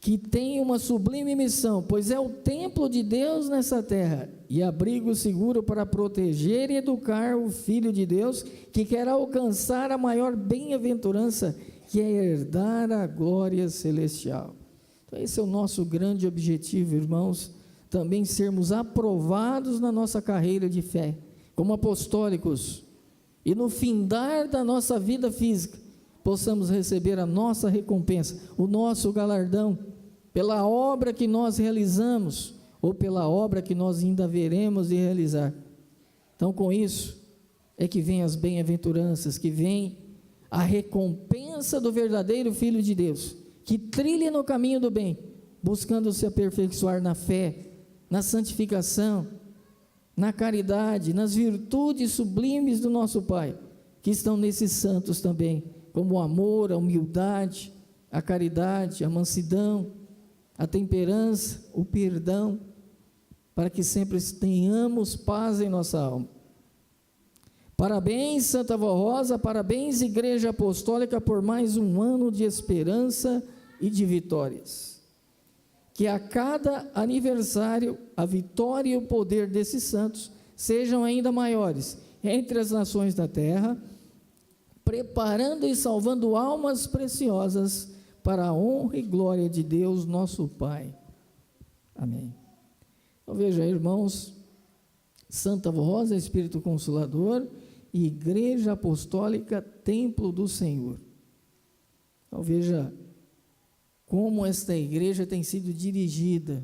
que tem uma sublime missão, pois é o templo de Deus nessa terra, e abrigo seguro para proteger e educar o Filho de Deus, que quer alcançar a maior bem-aventurança, que é herdar a glória celestial. Então esse é o nosso grande objetivo, irmãos, também sermos aprovados na nossa carreira de fé, como apostólicos, e no findar da nossa vida física, possamos receber a nossa recompensa, o nosso galardão, pela obra que nós realizamos, ou pela obra que nós ainda veremos de realizar. Então, com isso, é que vem as bem-aventuranças, que vem a recompensa do verdadeiro Filho de Deus, que trilha no caminho do bem, buscando se aperfeiçoar na fé, na santificação, na caridade, nas virtudes sublimes do nosso Pai, que estão nesses santos também, como o amor, a humildade, a caridade, a mansidão, a temperança, o perdão, para que sempre tenhamos paz em nossa alma. Parabéns, Santa Avó Rosa, parabéns, Igreja Apostólica, por mais um ano de esperança e de vitórias. Que a cada aniversário, a vitória e o poder desses santos sejam ainda maiores entre as nações da terra, preparando e salvando almas preciosas para a honra e glória de Deus, nosso Pai. Amém. Então veja, irmãos, Santa Avó Rosa, Espírito Consolador, e Igreja Apostólica, Templo do Senhor. Então veja como esta igreja tem sido dirigida,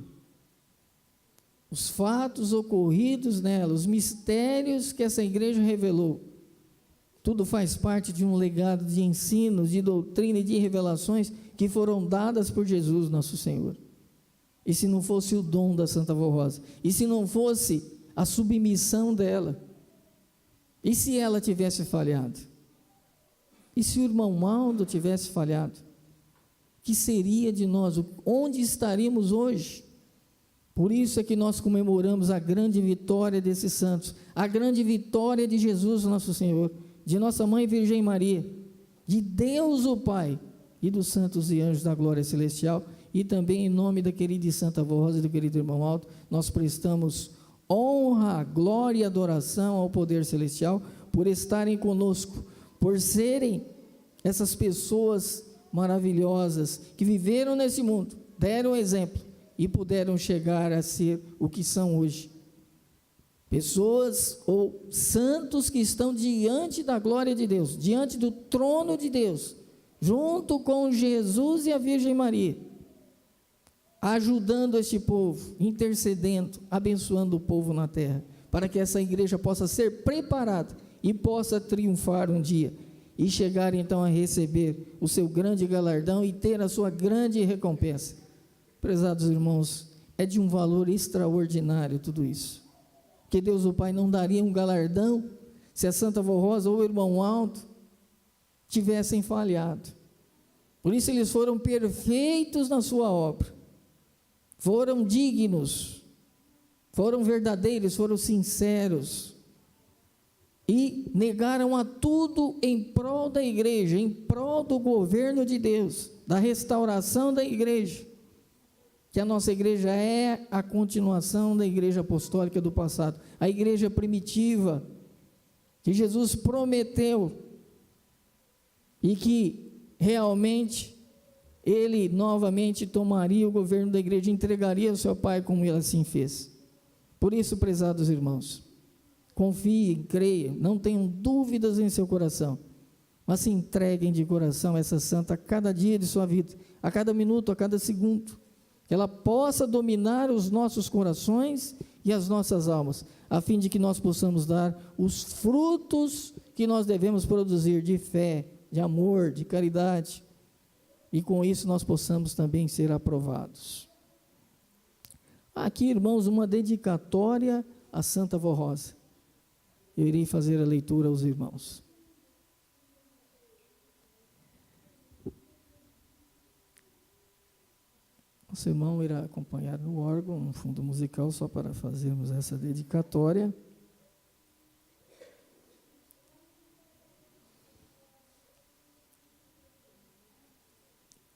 os fatos ocorridos nela, os mistérios que essa igreja revelou, tudo faz parte de um legado de ensinos, de doutrina e de revelações que foram dadas por Jesus, nosso Senhor. E se não fosse o dom da Santa Avó Rosa, e se não fosse a submissão dela, e se ela tivesse falhado? E se o irmão Aldo tivesse falhado? O que seria de nós? Onde estaríamos hoje? Por isso é que nós comemoramos a grande vitória desses santos, a grande vitória de Jesus, nosso Senhor, de nossa Mãe Virgem Maria, de Deus o Pai e dos santos e anjos da glória celestial, e também em nome da querida e Santa Avó Rosa e do querido irmão Aldo, nós prestamos honra, glória e adoração ao poder celestial, por estarem conosco, por serem essas pessoas maravilhosas, que viveram nesse mundo, deram exemplo, e puderam chegar a ser o que são hoje, pessoas ou santos que estão diante da glória de Deus, diante do trono de Deus, junto com Jesus e a Virgem Maria, ajudando este povo, intercedendo, abençoando o povo na terra, para que essa igreja possa ser preparada e possa triunfar um dia, e chegar então a receber o seu grande galardão e ter a sua grande recompensa. Prezados irmãos, é de um valor extraordinário tudo isso, que Deus o Pai não daria um galardão se a Santa Vó Rosa ou o irmão Aldo tivessem falhado. Por isso eles foram perfeitos na sua obra, foram dignos, foram verdadeiros, foram sinceros, e negaram a tudo em prol da igreja, em prol do governo de Deus, da restauração da igreja, que a nossa igreja é a continuação da igreja apostólica do passado, a igreja primitiva, que Jesus prometeu, e que realmente Ele novamente tomaria o governo da igreja, entregaria ao seu Pai, como Ele assim fez. Por isso, prezados irmãos, confiem, creiam, não tenham dúvidas em seu coração, mas se entreguem de coração a essa santa a cada dia de sua vida, a cada minuto, a cada segundo, que ela possa dominar os nossos corações e as nossas almas, a fim de que nós possamos dar os frutos que nós devemos produzir de fé, de amor, de caridade, e com isso nós possamos também ser aprovados. Aqui, irmãos, uma dedicatória à Santa Vó Rosa. Eu irei fazer a leitura aos irmãos. Nosso irmão irá acompanhar no órgão, um fundo musical, só para fazermos essa dedicatória.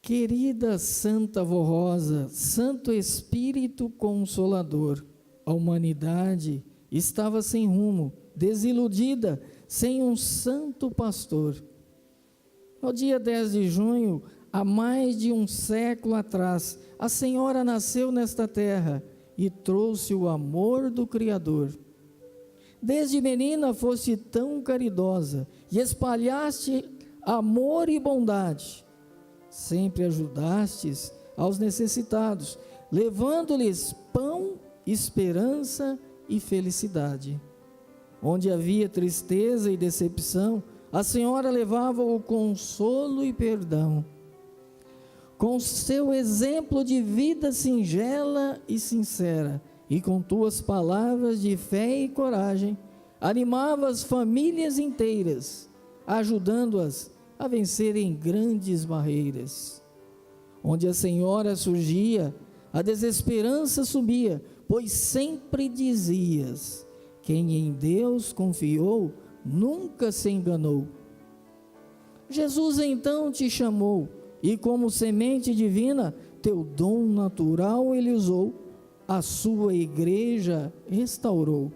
Querida Santa Vó Rosa, Santo Espírito Consolador, a humanidade estava sem rumo, desiludida, sem um santo pastor. No dia 10 de junho, há mais de um século atrás, a Senhora nasceu nesta terra e trouxe o amor do Criador. Desde menina foste tão caridosa e espalhaste amor e bondade. Sempre ajudastes aos necessitados, levando-lhes pão, esperança e felicidade. Onde havia tristeza e decepção, a Senhora levava o consolo e perdão. Com seu exemplo de vida singela e sincera, e com tuas palavras de fé e coragem, animava as famílias inteiras, ajudando-as a vencerem grandes barreiras. Onde a Senhora surgia, a desesperança subia, pois sempre dizias: quem em Deus confiou, nunca se enganou. Jesus então te chamou, e como semente divina, teu dom natural Ele usou, a sua igreja restaurou.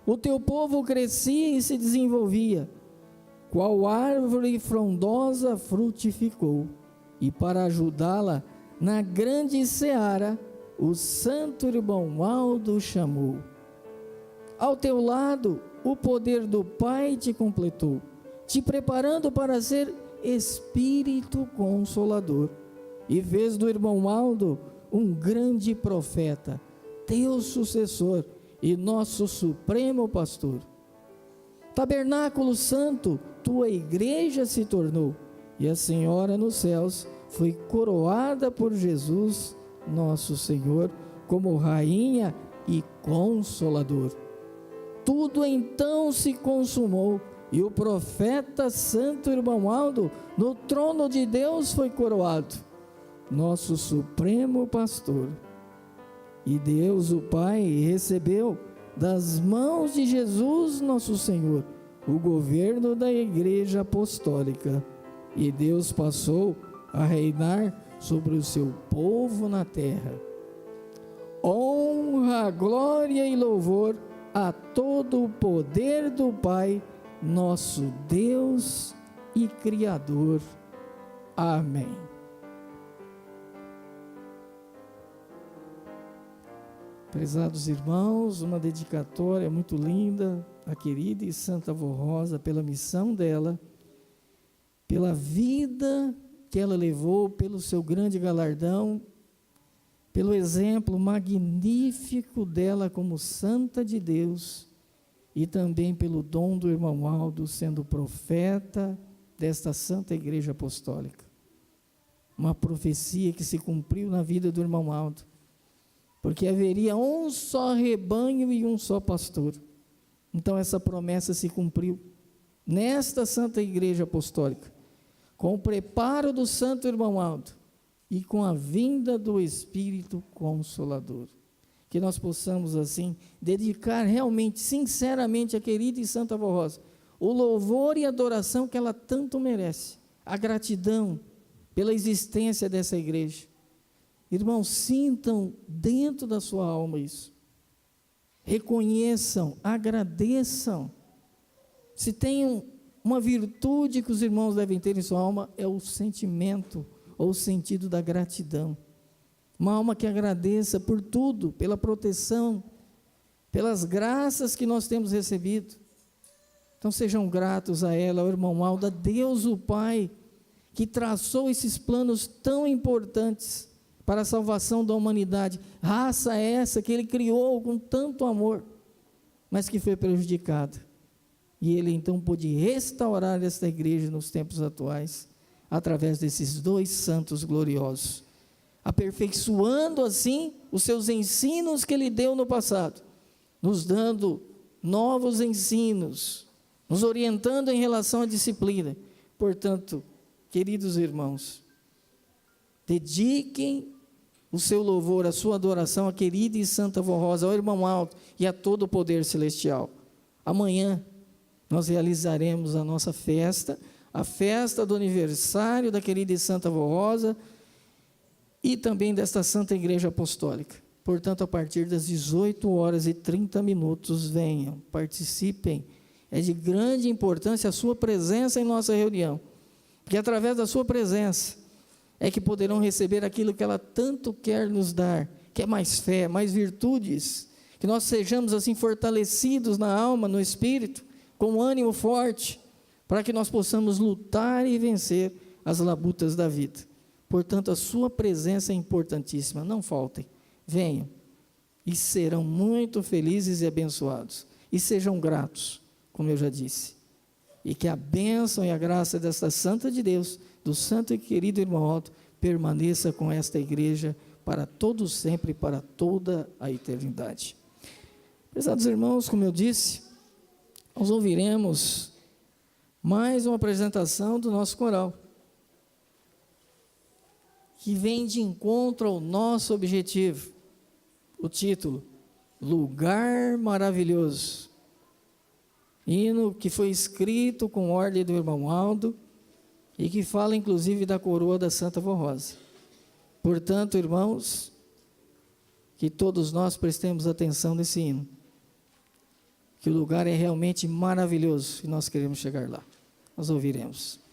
O teu povo crescia e se desenvolvia, qual árvore frondosa frutificou, e para ajudá-la na grande seara, o santo irmão Aldo chamou. Ao teu lado, o poder do Pai te completou, te preparando para ser Espírito Consolador, e fez do irmão Aldo um grande profeta, teu sucessor e nosso supremo pastor. Tabernáculo santo, tua igreja se tornou, e a Senhora nos céus foi coroada por Jesus, nosso Senhor, como Rainha e Consolador. Tudo então se consumou, e o profeta santo irmão Aldo, no trono de Deus foi coroado, nosso supremo pastor. E Deus o Pai recebeu das mãos de Jesus nosso Senhor o governo da igreja apostólica, e Deus passou a reinar sobre o seu povo na terra. Honra, glória e louvor a todo o poder do Pai, nosso Deus e Criador. Amém. Prezados irmãos, uma dedicatória muito linda à querida e Santa Vó Rosa, pela missão dela, pela vida que ela levou, pelo seu grande galardão, pelo exemplo magnífico dela como santa de Deus, e também pelo dom do irmão Aldo, sendo profeta desta Santa Igreja Apostólica. Uma profecia que se cumpriu na vida do irmão Aldo, porque haveria um só rebanho e um só pastor. Então essa promessa se cumpriu nesta Santa Igreja Apostólica, com o preparo do santo irmão Aldo e com a vinda do Espírito Consolador. Que nós possamos assim dedicar realmente, sinceramente, a querida e santa avó Rosa o louvor e adoração que ela tanto merece, a gratidão pela existência dessa igreja. Irmãos, sintam dentro da sua alma isso, reconheçam, agradeçam. Se tem uma virtude que os irmãos devem ter em sua alma, é o sentimento ou o sentido da gratidão. Uma alma que agradeça por tudo, pela proteção, pelas graças que nós temos recebido. Então sejam gratos a ela, ao irmão Aldo, a Deus o Pai, que traçou esses planos tão importantes para a salvação da humanidade, raça essa que Ele criou com tanto amor, mas que foi prejudicada. E Ele então pôde restaurar esta igreja nos tempos atuais, através desses dois santos gloriosos, aperfeiçoando assim os seus ensinos que Ele deu no passado, nos dando novos ensinos, nos orientando em relação à disciplina. Portanto, queridos irmãos, dediquem o seu louvor, a sua adoração à querida e santa avó Rosa, ao irmão Aldo e a todo o poder celestial. Amanhã nós realizaremos a nossa festa, a festa do aniversário da querida e santa avó Rosa e também desta Santa Igreja Apostólica. Portanto, a partir das 18h30, venham, participem. É de grande importância a sua presença em nossa reunião, porque através da sua presença é que poderão receber aquilo que ela tanto quer nos dar, que é mais fé, mais virtudes, que nós sejamos assim fortalecidos na alma, no espírito, com ânimo forte, para que nós possamos lutar e vencer as labutas da vida. Portanto, a sua presença é importantíssima, não faltem, venham, e serão muito felizes e abençoados, e sejam gratos, como eu já disse, e que a bênção e a graça desta Santa de Deus, do santo e querido irmão Aldo, permaneça com esta igreja para todos sempre, para toda a eternidade. Prezados irmãos, como eu disse, nós ouviremos mais uma apresentação do nosso coral, que vem de encontro ao nosso objetivo, o título, Lugar Maravilhoso, hino que foi escrito com ordem do irmão Aldo, e que fala inclusive da coroa da Santa Avó Rosa. Portanto, irmãos, que todos nós prestemos atenção nesse hino, que o lugar é realmente maravilhoso, e nós queremos chegar lá. Nós ouviremos.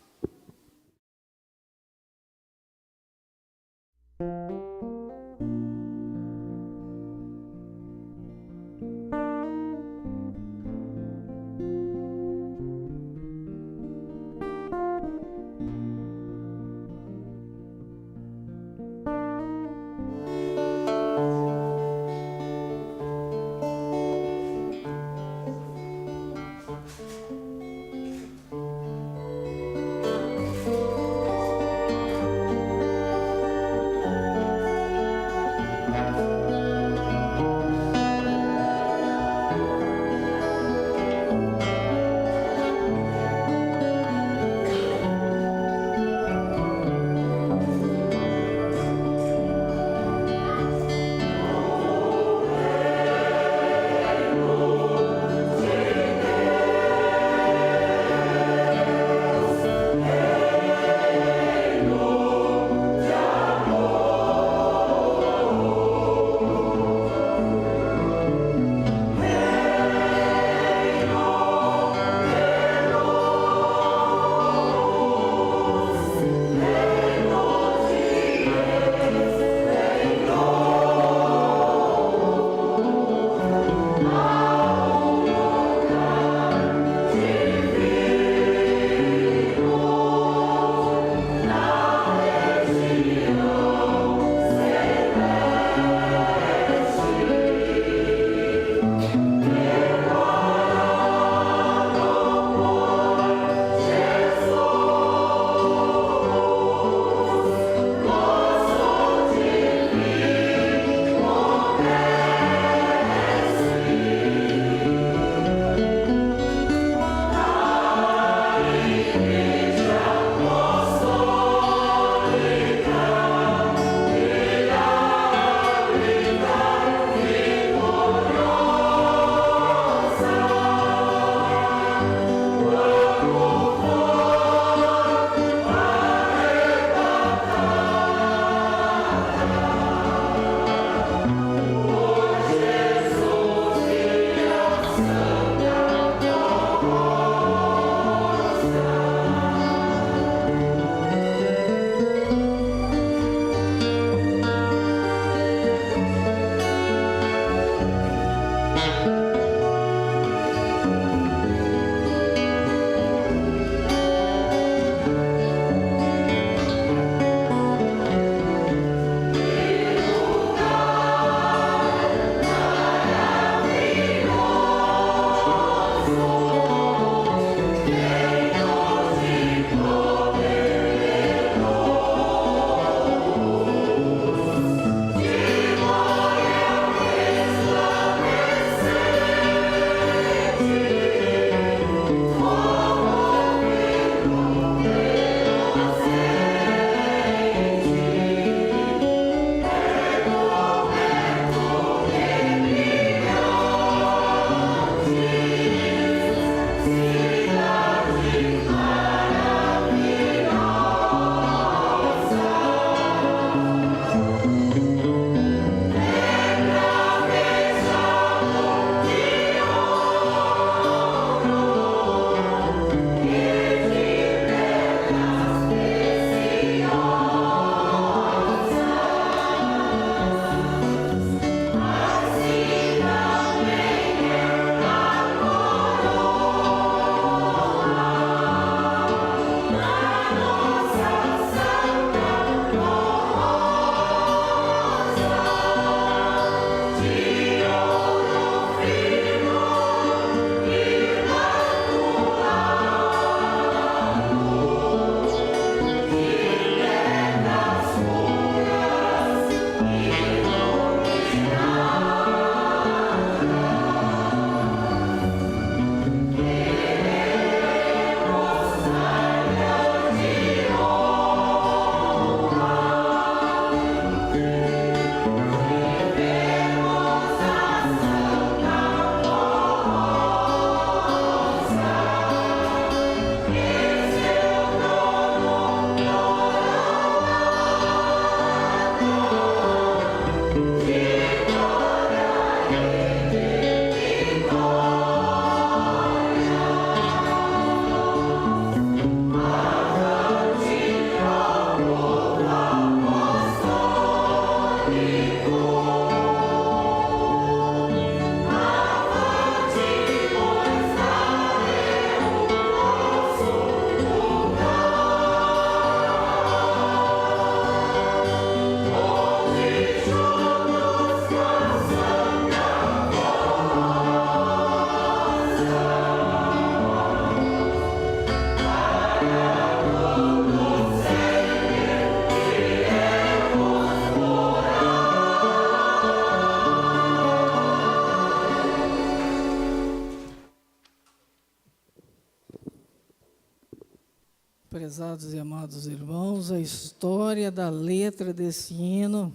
Prezados e amados irmãos, a história da letra desse hino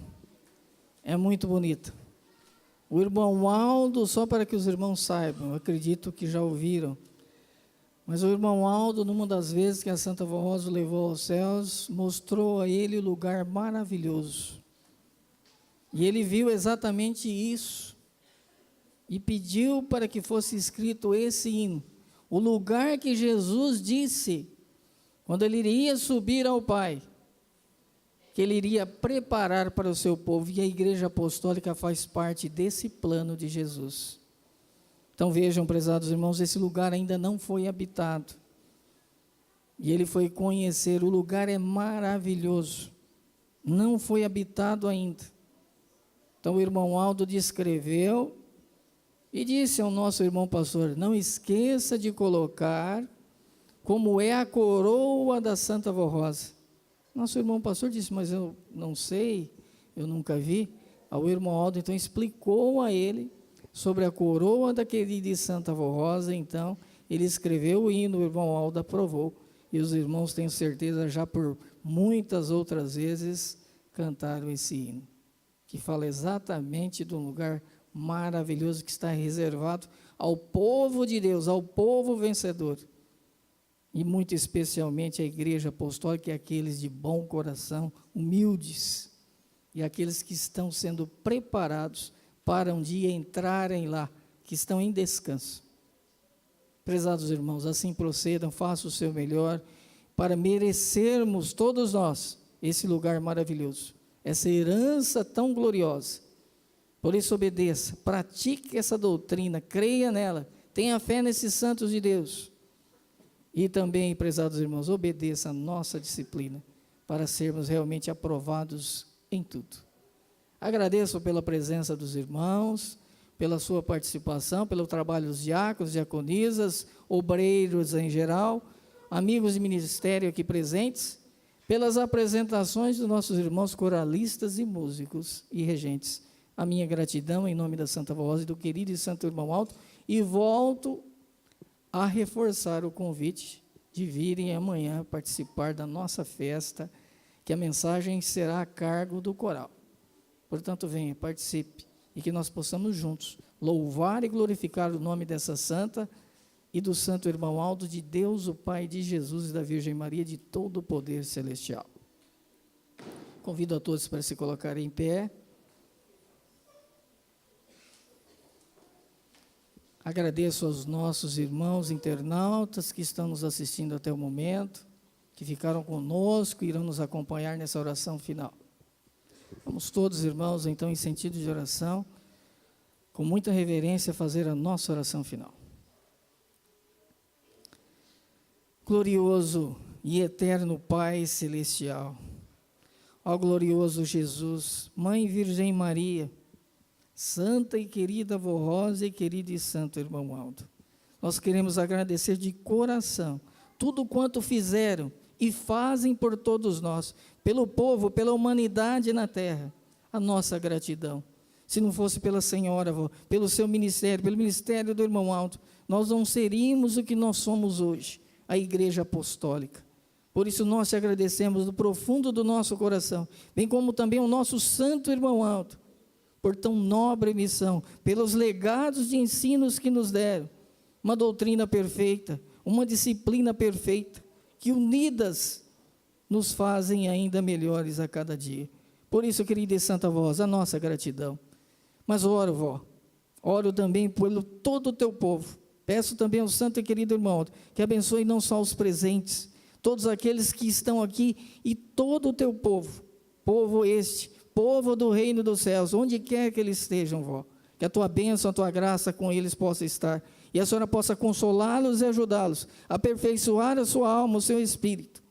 é muito bonita. O irmão Aldo, só para que os irmãos saibam, eu acredito que já ouviram, mas o irmão Aldo, numa das vezes que a Santa Vó Rosa o levou aos céus, mostrou a ele um lugar maravilhoso. E ele viu exatamente isso e pediu para que fosse escrito esse hino. O lugar que Jesus disse, quando ele iria subir ao Pai, que ele iria preparar para o seu povo, e a Igreja Apostólica faz parte desse plano de Jesus. Então vejam, prezados irmãos, esse lugar ainda não foi habitado, e ele foi conhecer, o lugar é maravilhoso, não foi habitado ainda. Então o irmão Aldo descreveu, e disse ao nosso irmão pastor, não esqueça de colocar como é a coroa da Santa Vó Rosa. Nosso irmão pastor disse, mas eu não sei, eu nunca vi. O irmão Aldo então explicou a ele sobre a coroa da querida e Santa Vó Rosa. Então ele escreveu o hino, o irmão Aldo aprovou, e os irmãos, tenho certeza, já por muitas outras vezes cantaram esse hino, que fala exatamente do lugar maravilhoso que está reservado ao povo de Deus, ao povo vencedor. E muito especialmente a Igreja Apostólica, e aqueles de bom coração, humildes, e aqueles que estão sendo preparados para um dia entrarem lá, que estão em descanso. Prezados irmãos, assim procedam, façam o seu melhor, para merecermos todos nós esse lugar maravilhoso, essa herança tão gloriosa. Por isso obedeça, pratique essa doutrina, creia nela, tenha fé nesses santos de Deus. E também, prezados irmãos, obedeça a nossa disciplina, para sermos realmente aprovados em tudo. Agradeço pela presença dos irmãos, pela sua participação, pelo trabalho dos diáconos, diaconisas, obreiros em geral, amigos de ministério aqui presentes, pelas apresentações dos nossos irmãos coralistas e músicos e regentes. A minha gratidão em nome da Santa Vó Rosa e do querido e santo irmão Aldo, e volto a reforçar o convite de virem amanhã participar da nossa festa, que a mensagem será a cargo do coral. Portanto, venha, participe, e que nós possamos juntos louvar e glorificar o nome dessa santa e do santo irmão Aldo, de Deus o Pai, de Jesus e da Virgem Maria, de todo o poder celestial. Convido a todos para se colocarem em pé. Agradeço aos nossos irmãos internautas que estão nos assistindo até o momento, que ficaram conosco e irão nos acompanhar nessa oração final. Vamos todos, irmãos, então, em sentido de oração, com muita reverência, fazer a nossa oração final. Glorioso e eterno Pai Celestial, ó glorioso Jesus, Mãe Virgem Maria, Santa e querida Vó Rosa e querido e santo irmão Aldo, nós queremos agradecer de coração tudo quanto fizeram e fazem por todos nós, pelo povo, pela humanidade na terra. A nossa gratidão, se não fosse pela Senhora, Vó, pelo seu ministério, pelo ministério do irmão Aldo, nós não seríamos o que nós somos hoje, a Igreja Apostólica. Por isso nós te agradecemos do profundo do nosso coração, bem como também o nosso santo irmão Aldo, por tão nobre missão, pelos legados de ensinos que nos deram, uma doutrina perfeita, uma disciplina perfeita, que unidas nos fazem ainda melhores a cada dia. Por isso, querida e santa Vó, a nossa gratidão. Mas oro, Vó, oro também pelo todo o teu povo. Peço também ao santo e querido irmão que abençoe não só os presentes, todos aqueles que estão aqui e todo o teu povo, povo este, povo do reino dos céus, onde quer que eles estejam, Vó, que a tua bênção, a tua graça com eles possa estar, e a Senhora possa consolá-los e ajudá-los, aperfeiçoar a sua alma, o seu espírito.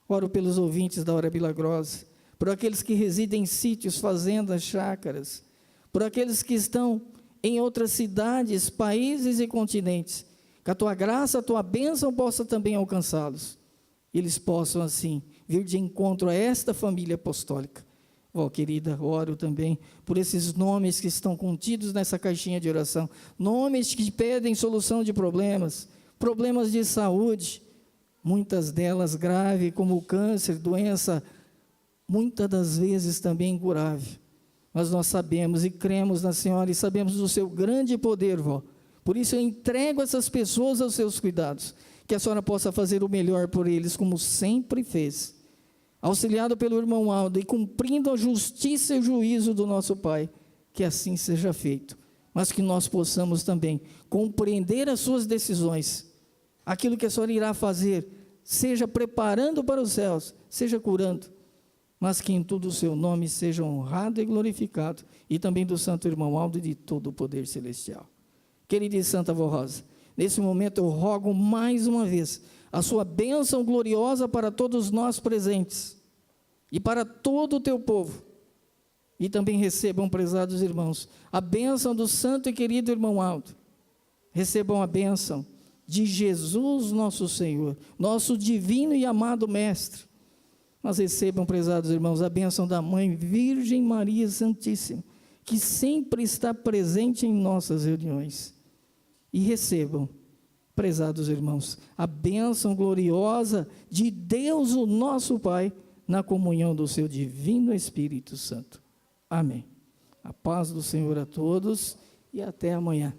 Oro pelos ouvintes da Hora Milagrosa, por aqueles que residem em sítios, fazendas, chácaras, por aqueles que estão em outras cidades, países e continentes, que a tua graça, a tua bênção possa também alcançá-los, e eles possam assim vir de encontro a esta família apostólica. Ó, querida, oro também por esses nomes que estão contidos nessa caixinha de oração, nomes que pedem solução de problemas, problemas de saúde, muitas delas grave, como o câncer, doença, muitas das vezes também incurável. Mas nós sabemos e cremos na Senhora e sabemos do seu grande poder, vó. Por isso eu entrego essas pessoas aos seus cuidados, que a Senhora possa fazer o melhor por eles, como sempre fez. Auxiliado pelo irmão Aldo e cumprindo a justiça e o juízo do nosso Pai, que assim seja feito. Mas que nós possamos também compreender as suas decisões, aquilo que a Senhora irá fazer, seja preparando para os céus, seja curando, mas que em tudo o seu nome seja honrado e glorificado, e também do santo irmão Aldo e de todo o poder celestial. Querida e Santa Vó Rosa, nesse momento eu rogo mais uma vez a sua bênção gloriosa para todos nós presentes e para todo o teu povo. E também recebam, prezados irmãos, a bênção do santo e querido irmão Aldo. Recebam a bênção de Jesus nosso Senhor, nosso divino e amado Mestre. Mas recebam, prezados irmãos, a bênção da Mãe Virgem Maria Santíssima, que sempre está presente em nossas reuniões. E recebam, prezados irmãos, a bênção gloriosa de Deus, o nosso Pai, na comunhão do seu divino Espírito Santo. Amém. A paz do Senhor a todos e até amanhã.